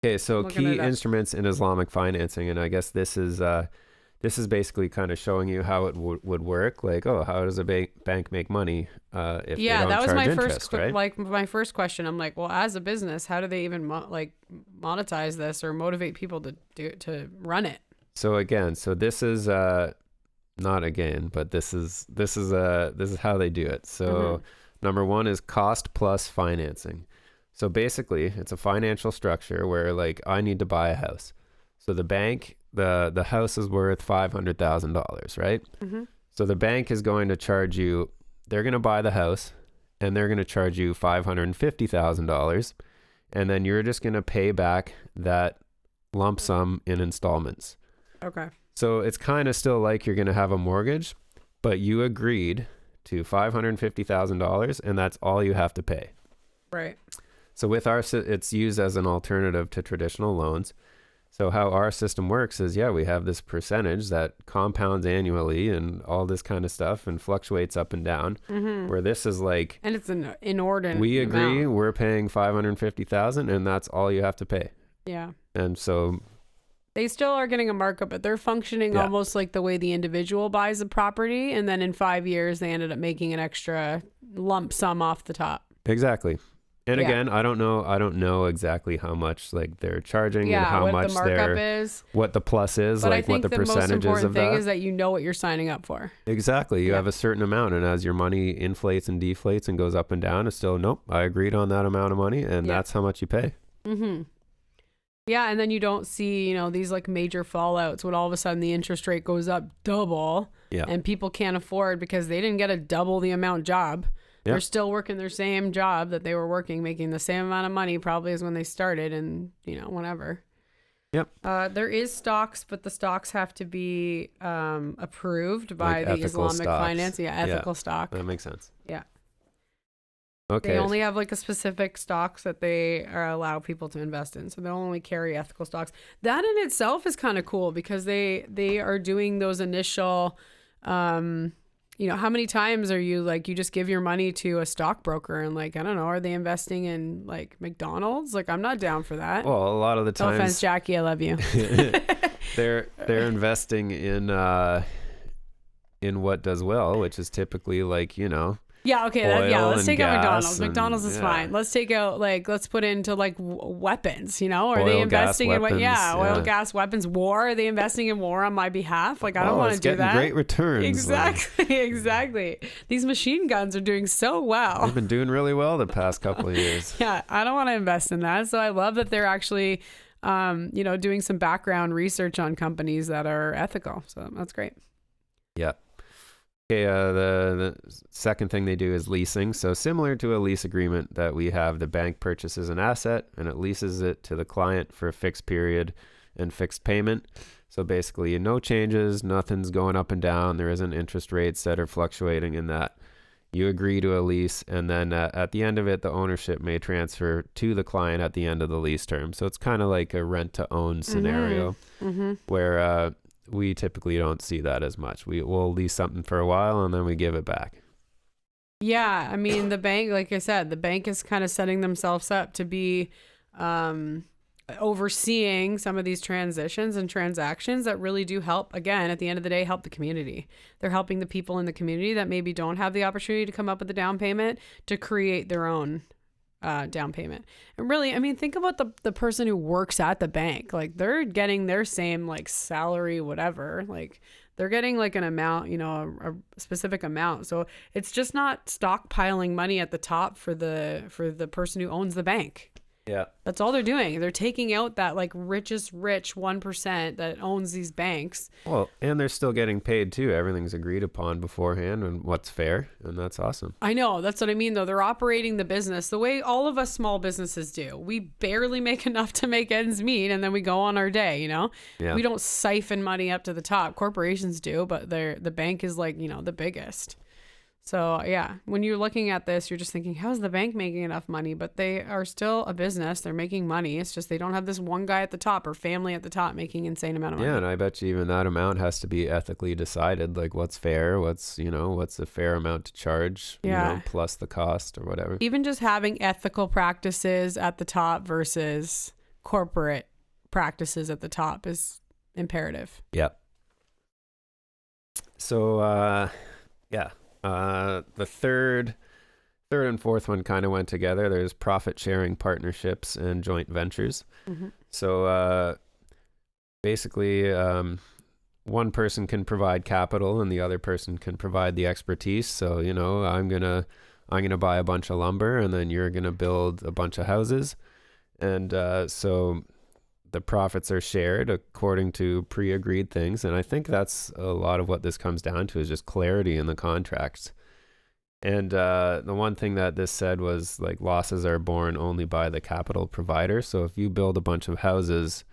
Okay, so key instruments in Islamic financing, and I guess this is basically kind of showing you how it would work. Like, how does a bank make money if they don't that was charge my interest, first right? like my first question. I'm like, well, as a business, how do they even monetize this or motivate people to run it? So again, this is not again, but this is how they do it. So number one is cost plus financing. So basically, it's a financial structure where like I need to buy a house. So the bank, the house is worth $500,000, right? So the bank is going to charge you, they're going to buy the house and they're going to charge you $550,000. And then you're just going to pay back that lump sum in installments. Okay. So it's kind of still like you're going to have a mortgage, but you agreed to $550,000 and that's all you have to pay. Right. So with it's used as an alternative to traditional loans. So how our system works is, we have this percentage that compounds annually and all this kind of stuff and fluctuates up and down, where this is like, and it's an inordinate we agree amount. We're paying $550,000 and that's all you have to pay. Yeah. And so they still are getting a markup, but they're functioning almost like the way the individual buys a property. And then in 5 years, they ended up making an extra lump sum off the top. Exactly. And again, I don't know exactly how much like they're charging and how what much the markup is, what the plus is, but like what the percentages of that. I think the most important thing is that you know what you're signing up for. Exactly. You have a certain amount, and as your money inflates and deflates and goes up and down, it's still, nope, I agreed on that amount of money, and that's how much you pay. Yeah, and then you don't see, these like major fallouts when all of a sudden the interest rate goes up double, and people can't afford because they didn't get a double the amount job. They're still working their same job that they were working, making the same amount of money probably as when they started, and whatever. Yep. There is stocks, but the stocks have to be approved by like the Islamic stocks. finance. Yeah, ethical stock. That makes sense. Yeah. Okay. They only have like a specific stocks that they allow people to invest in, so they'll only carry ethical stocks. That in itself is kind of cool because they are doing those initial. How many times are you like, you just give your money to a stockbroker and like, I don't know, are they investing in like McDonald's? Like, I'm not down for that. Well, a lot of the times. No offense, Jackie, I love you. they're investing in what does well, which is typically like, Yeah, okay. Let's take out McDonald's. McDonald's is fine. Let's take out let's put into like weapons, Are oil, they investing in weapons, oil, gas, weapons, war? Are they investing in war on my behalf? Like, I don't want to do that. Great returns. Exactly. Exactly. These machine guns are doing so well. They've been doing really well the past couple of years. Yeah, I don't want to invest in that. So I love that they're actually, doing some background research on companies that are ethical. So that's great. Yeah. Okay, the second thing they do is leasing. So similar to a lease agreement that we have, the bank purchases an asset and it leases it to the client for a fixed period and fixed payment. So basically no changes, nothing's going up and down. There isn't interest rates that are fluctuating in that. You agree to a lease, and then at the end of it, the ownership may transfer to the client at the end of the lease term. So it's kind of like a rent-to-own scenario where we typically don't see that as much. We'll lease something for a while and then we give it back. Yeah, I mean, the bank, like I said, the bank is kind of setting themselves up to be overseeing some of these transitions and transactions that really do help, again, at the end of the day, help the community. They're helping the people in the community that maybe don't have the opportunity to come up with a down payment to create their own down payment. And really, I mean, think about the person who works at the bank. Like, they're getting their same like salary, whatever. Like, they're getting like an amount, a specific amount. So it's just not stockpiling money at the top for the person who owns the bank. Yeah. That's all they're doing. They're taking out that like richest rich 1% that owns these banks. Well, and they're still getting paid too. Everything's agreed upon beforehand and what's fair. And that's awesome. I know. That's what I mean, though. They're operating the business the way all of us small businesses do. We barely make enough to make ends meet, and then we go on our day, Yeah. We don't siphon money up to the top. Corporations do, but the bank is like, the biggest. So yeah, when you're looking at this, you're just thinking, how is the bank making enough money? But they are still a business. They're making money. It's just they don't have this one guy at the top or family at the top making insane amount of money. Yeah, and I bet you even that amount has to be ethically decided. Like, what's fair? What's the fair amount to charge? Yeah. Plus the cost or whatever. Even just having ethical practices at the top versus corporate practices at the top is imperative. Yep. So yeah. The third and fourth one kind of went together. There's profit sharing partnerships and joint ventures. So basically, one person can provide capital and the other person can provide the expertise. So, I'm gonna buy a bunch of lumber and then you're gonna build a bunch of houses. And so the profits are shared according to pre-agreed things. And I think that's a lot of what this comes down to, is just clarity in the contracts. And the one thing that this said was, like, losses are borne only by the capital provider. So if you build a bunch of houses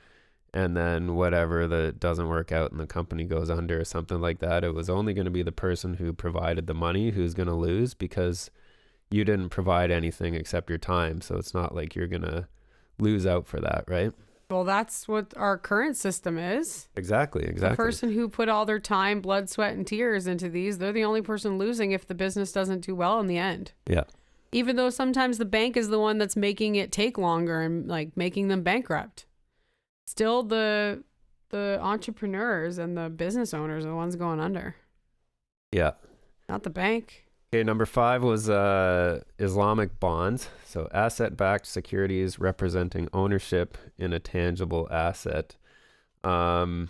and then whatever that doesn't work out and the company goes under or something like that, it was only going to be the person who provided the money who's going to lose, because you didn't provide anything except your time. So it's not like you're going to lose out for that, right? Well, that's what our current system is. Exactly. The person who put all their time, blood, sweat, and tears into these, they're the only person losing if the business doesn't do well in the end. Yeah. Even though sometimes the bank is the one that's making it take longer and like making them bankrupt. Still, the entrepreneurs and the business owners are the ones going under. Yeah. Not the bank. Okay, number 5 was Islamic bonds. So asset-backed securities representing ownership in a tangible asset. I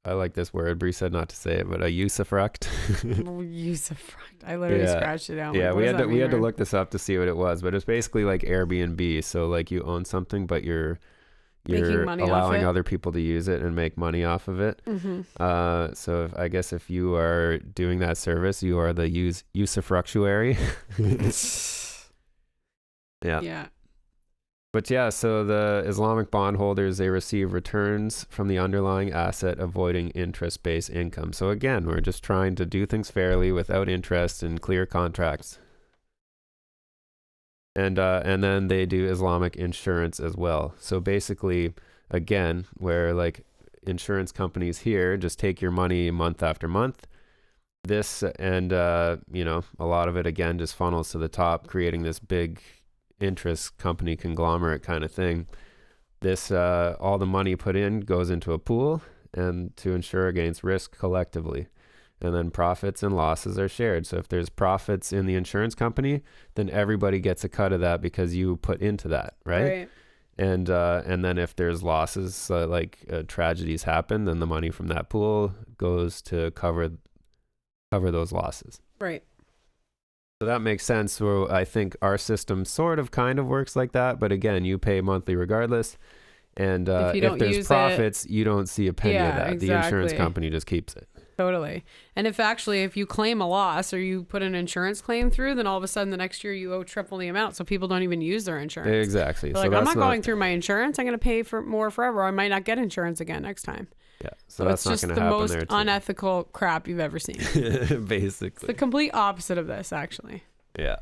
like this word. Bree said not to say it, but a usufruct. Usufruct. I literally scratched it out. Yeah, like, we had to look this up to see what it was, but it's basically like Airbnb. So like you own something, but you're allowing other people to use it and make money off of it. Mm-hmm. So I guess if you are doing that service, you are the usufructuary. Yeah. But yeah, so the Islamic bondholders, they receive returns from the underlying asset, avoiding interest-based income. So again, we're just trying to do things fairly without interest and clear contracts. And then they do Islamic insurance as well. So basically, again, where like insurance companies here just take your money month after month, this and a lot of it again just funnels to the top, creating this big interest company conglomerate kind of thing. This all the money put in goes into a pool and to insure against risk collectively. And then profits and losses are shared. So if there's profits in the insurance company, then everybody gets a cut of that because you put into that, right? And then if there's losses, tragedies happen, then the money from that pool goes to cover those losses. Right. So that makes sense. So I think our system sort of kind of works like that. But again, you pay monthly regardless. And if there's profits, you don't see a penny of that. Exactly. The insurance company just keeps it. Totally. And if you claim a loss or you put an insurance claim through, then all of a sudden the next year you owe triple the amount. So people don't even use their insurance. Exactly. They're like, I'm not going through my insurance. I'm going to pay for more forever. I might not get insurance again next time. Yeah. So that's not going to happen there. It's just the most unethical crap you've ever seen. Basically. It's the complete opposite of this, actually. Yeah.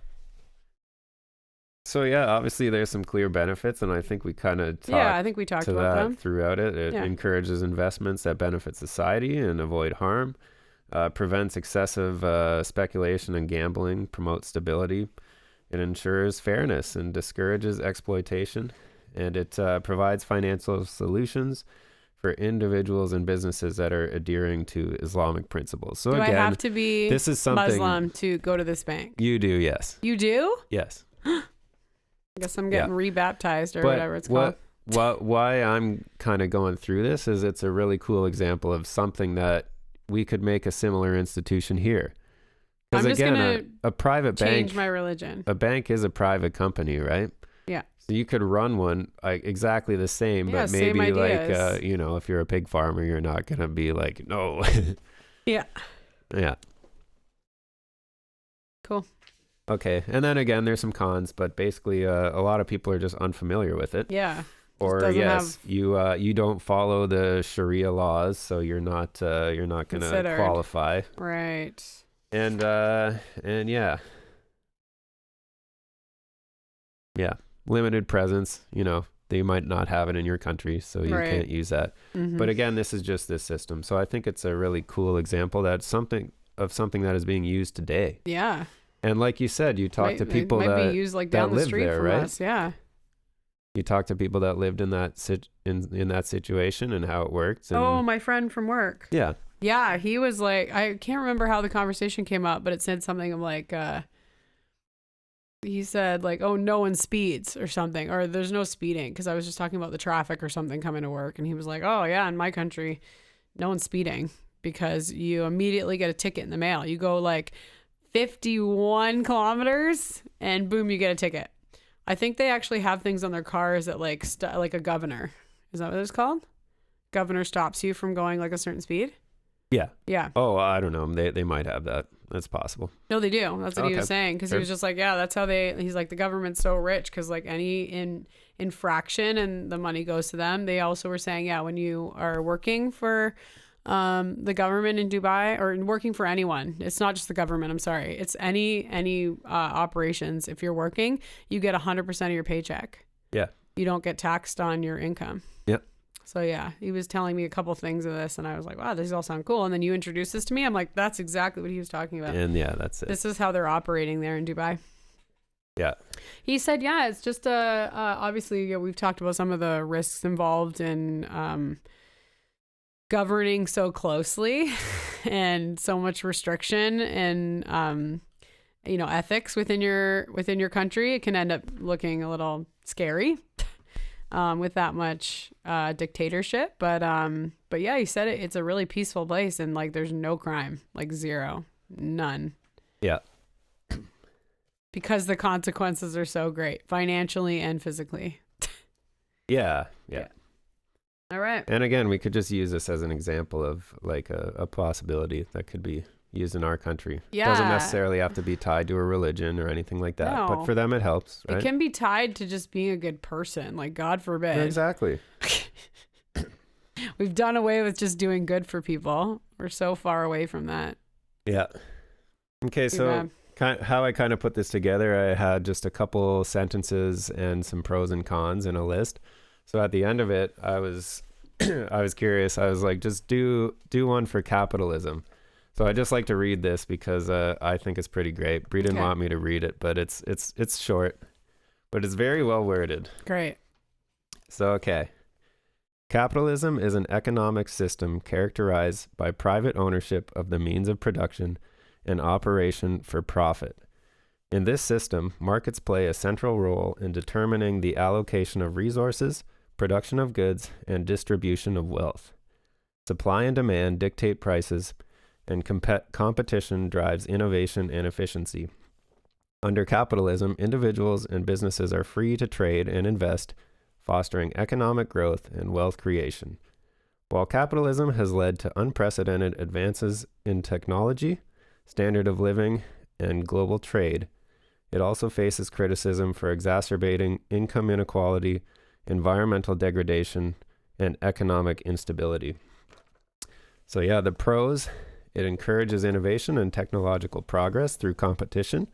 So yeah, obviously there's some clear benefits, and I think we kind of talked about them throughout it. It encourages investments that benefit society and avoid harm, prevents excessive speculation and gambling, promotes stability. It ensures fairness and discourages exploitation, and it provides financial solutions for individuals and businesses that are adhering to Islamic principles. So do again, I have to be this is something Muslim to go to this bank? You do, yes. You do? Yes. I guess I'm getting rebaptized or whatever it's called. Why I'm kind of going through this is it's a really cool example of something that we could make a similar institution here. Because again, a private bank, change my religion. A bank is a private company, right? Yeah. So you could run one exactly the same, but maybe same ideas. if you're a pig farmer, you're not gonna be like, no. Yeah. Yeah. Cool. Okay, and then again, there's some cons, but basically, a lot of people are just unfamiliar with it. Yeah. Or you don't follow the Sharia laws, so you're not gonna qualify. Right. And yeah, limited presence. They might not have it in your country, so you can't use that. Mm-hmm. But again, this is just this system, so I think it's a really cool example that's something that is being used today. Yeah. And like you said, you talk to people that be used like down the street there, from right? us. Yeah. You talk to people that lived in that in that situation and how it worked. And my friend from work. Yeah. Yeah, he was like, I can't remember how the conversation came up, but it said something of like, he said like, oh, no one speeds or something, or there's no speeding, because I was just talking about the traffic or something coming to work, and he was like, oh yeah, in my country, no one's speeding because you immediately get a ticket in the mail. You go like 51 kilometers and boom, you get a ticket. I think they actually have things on their cars that like like a governor. Is that what it's called? Governor stops you from going like a certain speed. Yeah. Yeah. Oh, I don't know. They might have that. That's possible. No, they do. That's what he was saying. Because he Sure. was just like, yeah, that's how he's like, the government's so rich because like any infraction and the money goes to them. They also were saying, yeah, when you are working for the government in Dubai or working for anyone, it's not just the government, I'm sorry. It's any operations. If you're working, you get 100% of your paycheck. Yeah. You don't get taxed on your income. Yep. So yeah, he was telling me a couple things of this and I was like, wow, these all sound cool. And then you introduced this to me. I'm like, that's exactly what he was talking about. And yeah, that's it. This is how they're operating there in Dubai. Yeah. He said, yeah, it's just obviously we've talked about some of the risks involved in governing so closely and so much restriction and ethics within your country. It can end up looking a little scary. With that much dictatorship, but yeah, he said it's a really peaceful place and like there's no crime, like zero, none. Yeah. Because the consequences are so great, financially and physically. Yeah. All right. And again, we could just use this as an example of like a possibility that could be used in our country. Yeah. Doesn't necessarily have to be tied to a religion or anything like that. No. But for them, it helps, right? It can be tied to just being a good person, like God forbid. Exactly. We've done away with just doing good for people. We're so far away from that. Yeah. Okay, so how I kind of put this together, I had just a couple sentences and some pros and cons in a list. So at the end of it, I was I was curious. I was like, just do one for capitalism. So I just like to read this because I think it's pretty great. Bree didn't want me to read it, but it's short, but it's very well worded. Great. So, okay. Capitalism is an economic system characterized by private ownership of the means of production and operation for profit. In this system, markets play a central role in determining the allocation of resources, production of goods, and distribution of wealth. Supply and demand dictate prices, and competition drives innovation and efficiency. Under capitalism, individuals and businesses are free to trade and invest, fostering economic growth and wealth creation. While capitalism has led to unprecedented advances in technology, standard of living, and global trade, it also faces criticism for exacerbating income inequality, environmental degradation, and economic instability. So yeah, the pros: it encourages innovation and technological progress through competition.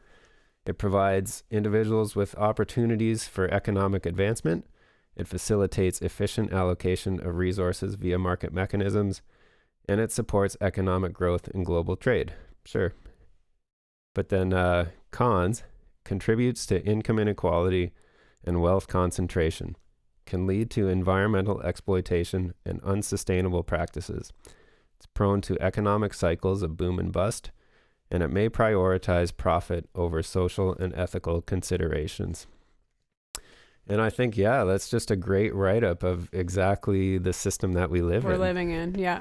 It provides individuals with opportunities for economic advancement. It facilitates efficient allocation of resources via market mechanisms. And it supports economic growth and global trade. Sure. But then cons: contributes to income inequality and wealth concentration, can lead to environmental exploitation and unsustainable practices. It's prone to economic cycles of boom and bust, and it may prioritize profit over social and ethical considerations. And I think, yeah, that's just a great write-up of exactly the system that we're living in. Yeah.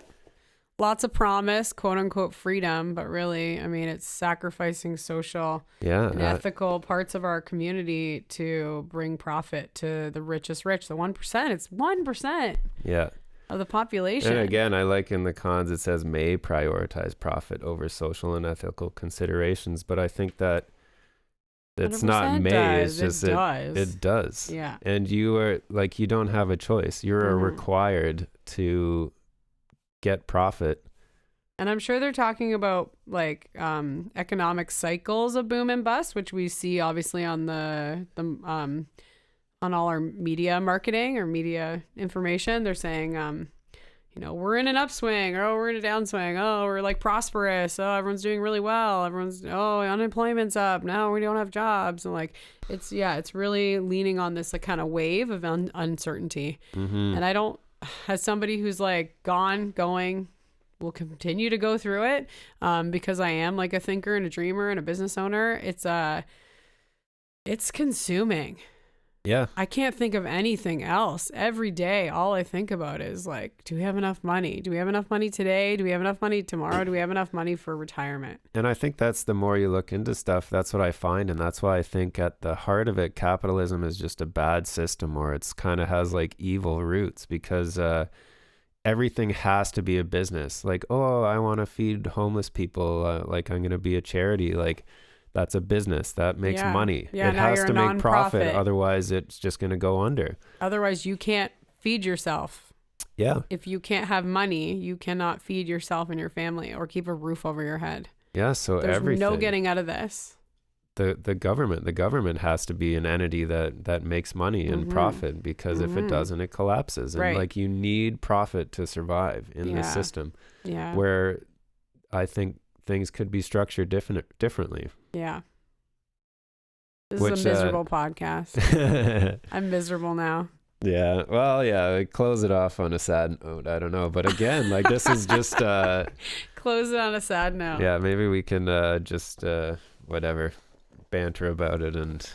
Lots of promise, quote unquote freedom, but really, I mean, it's sacrificing social and ethical parts of our community to bring profit to the richest rich, the 1%. It's 1%. Yeah. Of the population. And again, I like in the cons, it says may prioritize profit over social and ethical considerations, but I think that it's not may, it's just it does. Yeah. And you are like, you don't have a choice. You're required to get profit. And I'm sure they're talking about like economic cycles of boom and bust, which we see obviously on on all our media marketing or media information. They're saying we're in an upswing, or we're in a downswing, we're like prosperous, everyone's doing really well, unemployment's up, now we don't have jobs, and like it's really leaning on this like kind of wave of uncertainty. And I don't, as somebody who's like going will continue to go through it because I am like a thinker and a dreamer and a business owner. It's consuming. Yeah. I can't think of anything else. Every day, all I think about is like, do we have enough money? Do we have enough money today? Do we have enough money tomorrow? Do we have enough money for retirement? And I think that's the more you look into stuff, that's what I find. And that's why I think at the heart of it, capitalism is just a bad system, or it's kind of has like evil roots, because everything has to be a business. Like, oh, I want to feed homeless people. Like, I'm going to be a charity. Like, that's a business that makes money. Yeah, it has to make profit. Otherwise, it's just going to go under. Otherwise, you can't feed yourself. Yeah. If you can't have money, you cannot feed yourself and your family or keep a roof over your head. Yeah. So there's everything. no getting out of this. The government has to be an entity that makes money and profit, because if it doesn't, it collapses. And like, you need profit to survive in this system. Yeah. Where I think things could be structured differently. Yeah. This is a miserable podcast. I'm miserable now. Yeah. Well, yeah. Close it off on a sad note. I don't know. But again, like, this is just... close it on a sad note. Yeah. Maybe we can just, whatever, banter about it and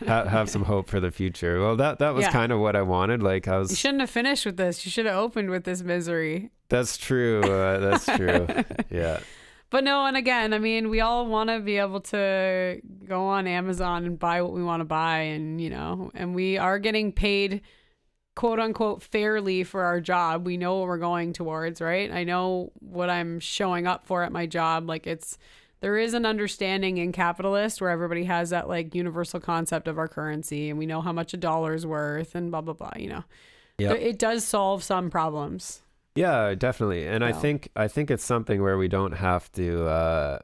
have some hope for the future. Well, that was kind of what I wanted. Like, you shouldn't have finished with this. You should have opened with this misery. That's true. That's true. Yeah. But no, and again, I mean, we all want to be able to go on Amazon and buy what we want to buy, and, you know, and we are getting paid, quote unquote, fairly for our job. We know what we're going towards, right? I know what I'm showing up for at my job. Like, there is an understanding in capitalist where everybody has that like universal concept of our currency, and we know how much a dollar is worth and blah, blah, blah, you know. Yeah. It does solve some problems. Yeah, definitely. And I think it's something where we don't have to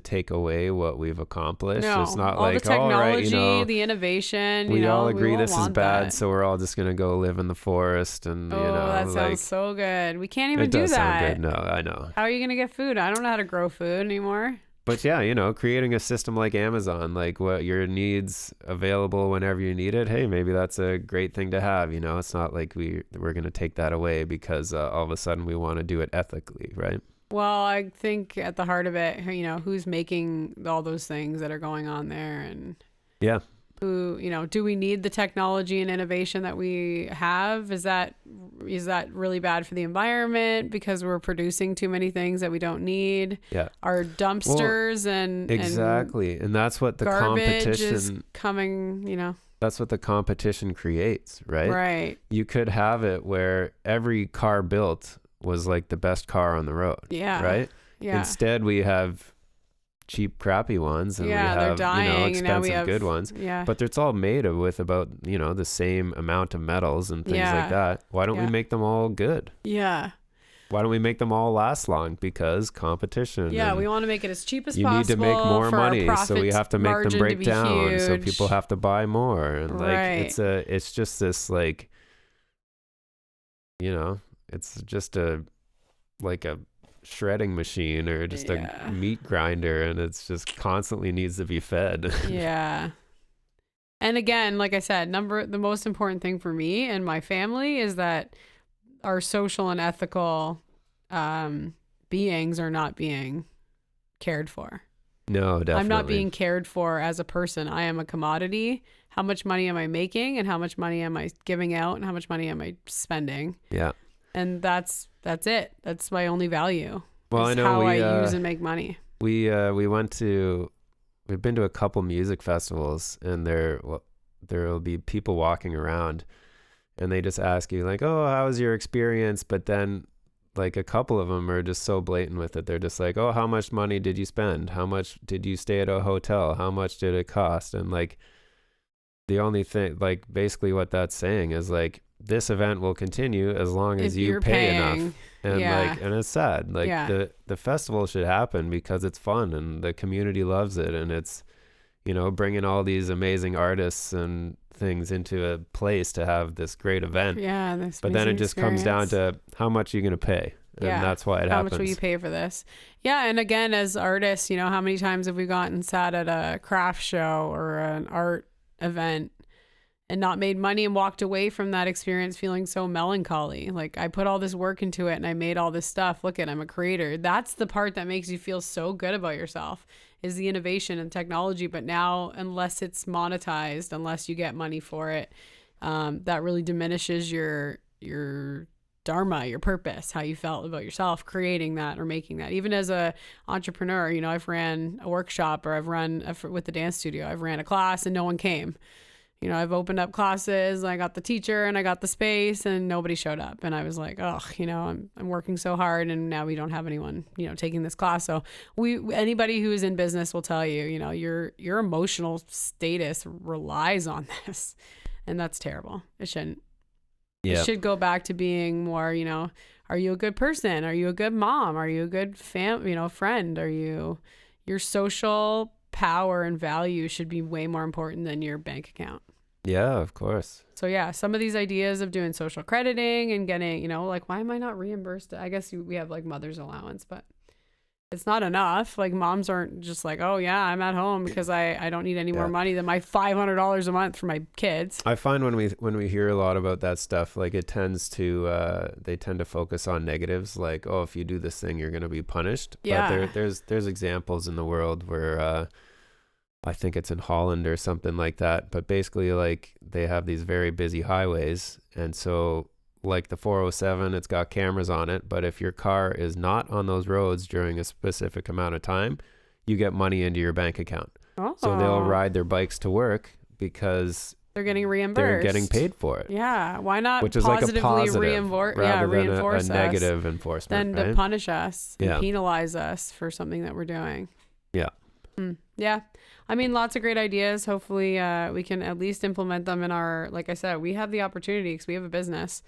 take away what we've accomplished. No, it's not all like, the technology, all right, you know, the innovation. We all agree we this is bad, that. So we're all just gonna go live in the forest, and you know, that sounds so good. We can't even it do does that. Sound good. No, I know. How are you gonna get food? I don't know how to grow food anymore. But yeah, you know, creating a system like Amazon, like what your needs available whenever you need it. Hey, maybe that's a great thing to have. You know, it's not like we're going to take that away because all of a sudden we want to do it ethically, right? Well, I think at the heart of it, you know, who's making all those things that are going on there, and yeah, who, you know, do we need the technology and innovation that we have? Is that really bad for the environment because we're producing too many things that we don't need? Yeah. Our dumpsters and exactly. And that's what the competition is coming, you know. That's what the competition creates, right? Right. You could have it where every car built was like the best car on the road. Yeah. Right? Yeah. Instead, we have cheap, crappy ones, and we they're have, dying, you know, expensive, have, good ones. Yeah. But it's all made with about, you know, the same amount of metals and things like that. Why don't we make them all good? Yeah. Why don't we make them all last long? Because competition. Yeah, we want to make it as cheap as possible. You need to make more money, so we have to make them break down. Huge. So people have to buy more, and like it's just this, like, you know, it's just a shredding machine or just a meat grinder, and it's just constantly needs to be fed. Yeah. And again, like I said, the most important thing for me and my family is that our social and ethical beings are not being cared for. No, definitely. I'm not being cared for as a person. I am a commodity. How much money am I making, and how much money am I giving out, and how much money am I spending? Yeah. And that's it. That's my only value. Well, I know how I use and make money. We've been to a couple music festivals, and there'll be people walking around, and they just ask you like, "Oh, how was your experience?" But then, like, a couple of them are just so blatant with it. They're just like, "Oh, how much money did you spend? How much did you stay at a hotel? How much did it cost?" And like, the only thing, like, basically what that's saying is like, this event will continue as long as you pay enough. And and it's sad. Like, the festival should happen because it's fun and the community loves it, and it's, you know, bringing all these amazing artists and things into a place to have this great event. Yeah. But then it just comes down to how much you're going to pay. And that's why it happens. How much will you pay for this? Yeah. And again, as artists, you know, how many times have we gone and sat at a craft show or an art event and not made money and walked away from that experience feeling so melancholy. Like, I put all this work into it and I made all this stuff. Look at, I'm a creator. That's the part that makes you feel so good about yourself, is the innovation and technology. But now, unless it's monetized, unless you get money for it, that really diminishes your dharma, your purpose, how you felt about yourself creating that or making that. Even as a entrepreneur, you know, I've ran a workshop, or I've run with the dance studio, I've ran a class and no one came. You know, I've opened up classes, I got the teacher and I got the space and nobody showed up. And I was like, oh, you know, I'm working so hard and now we don't have anyone, you know, taking this class. So anybody who is in business will tell you, you know, your emotional status relies on this. And that's terrible. It shouldn't. Yep. It should go back to being more, you know, are you a good person? Are you a good mom? Are you a good friend? Are you, your social power and value should be way more important than your bank account. Yeah, of course. So yeah, some of these ideas of doing social crediting and getting, you know, like, why am I not reimbursed? I guess we have like mother's allowance, but it's not enough. Like, moms aren't just like, oh yeah, I'm at home because I don't need any more money than my $500 a month for my kids. I find when we hear a lot about that stuff, like, it tends to they tend to focus on negatives, like, oh, if you do this thing, you're going to be punished. Yeah. But there's examples in the world where I think it's in Holland or something like that. But basically, like, they have these very busy highways, and so, like, the 407, it's got cameras on it, but if your car is not on those roads during a specific amount of time, you get money into your bank account. Oh. So they'll ride their bikes to work because they're getting reimbursed. They're getting paid for it. Yeah. Why not which is positively like a positive reinforce than a negative enforcement, than right? to punish us and penalize us for something that we're doing. Yeah. Yeah. I mean, lots of great ideas. Hopefully we can at least implement them in our, like I said, we have the opportunity because we have a business.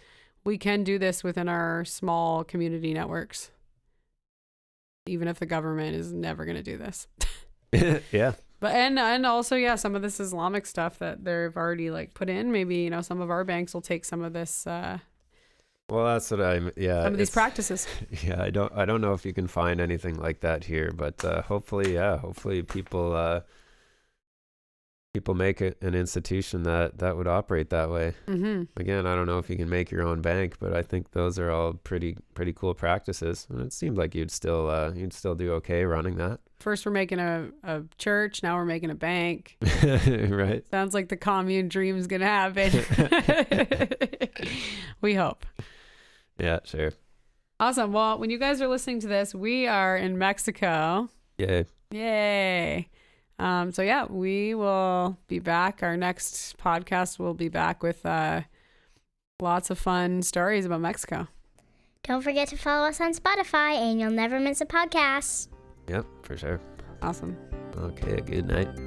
We can do this within our small community networks, even if the government is never going to do this. Yeah. But and also, yeah, some of this Islamic stuff that they've already like put in. Maybe, you know, some of our banks will take some of this. Well, that's what some of these practices. Yeah, I don't know if you can find anything like that here, but hopefully people make it an institution that would operate that way. Mm-hmm. Again, I don't know if you can make your own bank, but I think those are all pretty cool practices. And it seemed like you'd still do okay running that. First, we're making a church. Now we're making a bank. Right. Sounds like the commune dream's gonna happen. We hope. Yeah, sure. Awesome. Well, when you guys are listening to this, we are in Mexico. Yay. So yeah, we will be back. Our next podcast will be back with lots of fun stories about Mexico. Don't forget to follow us on Spotify and you'll never miss a podcast. Yep, for sure. Awesome. Okay, good night.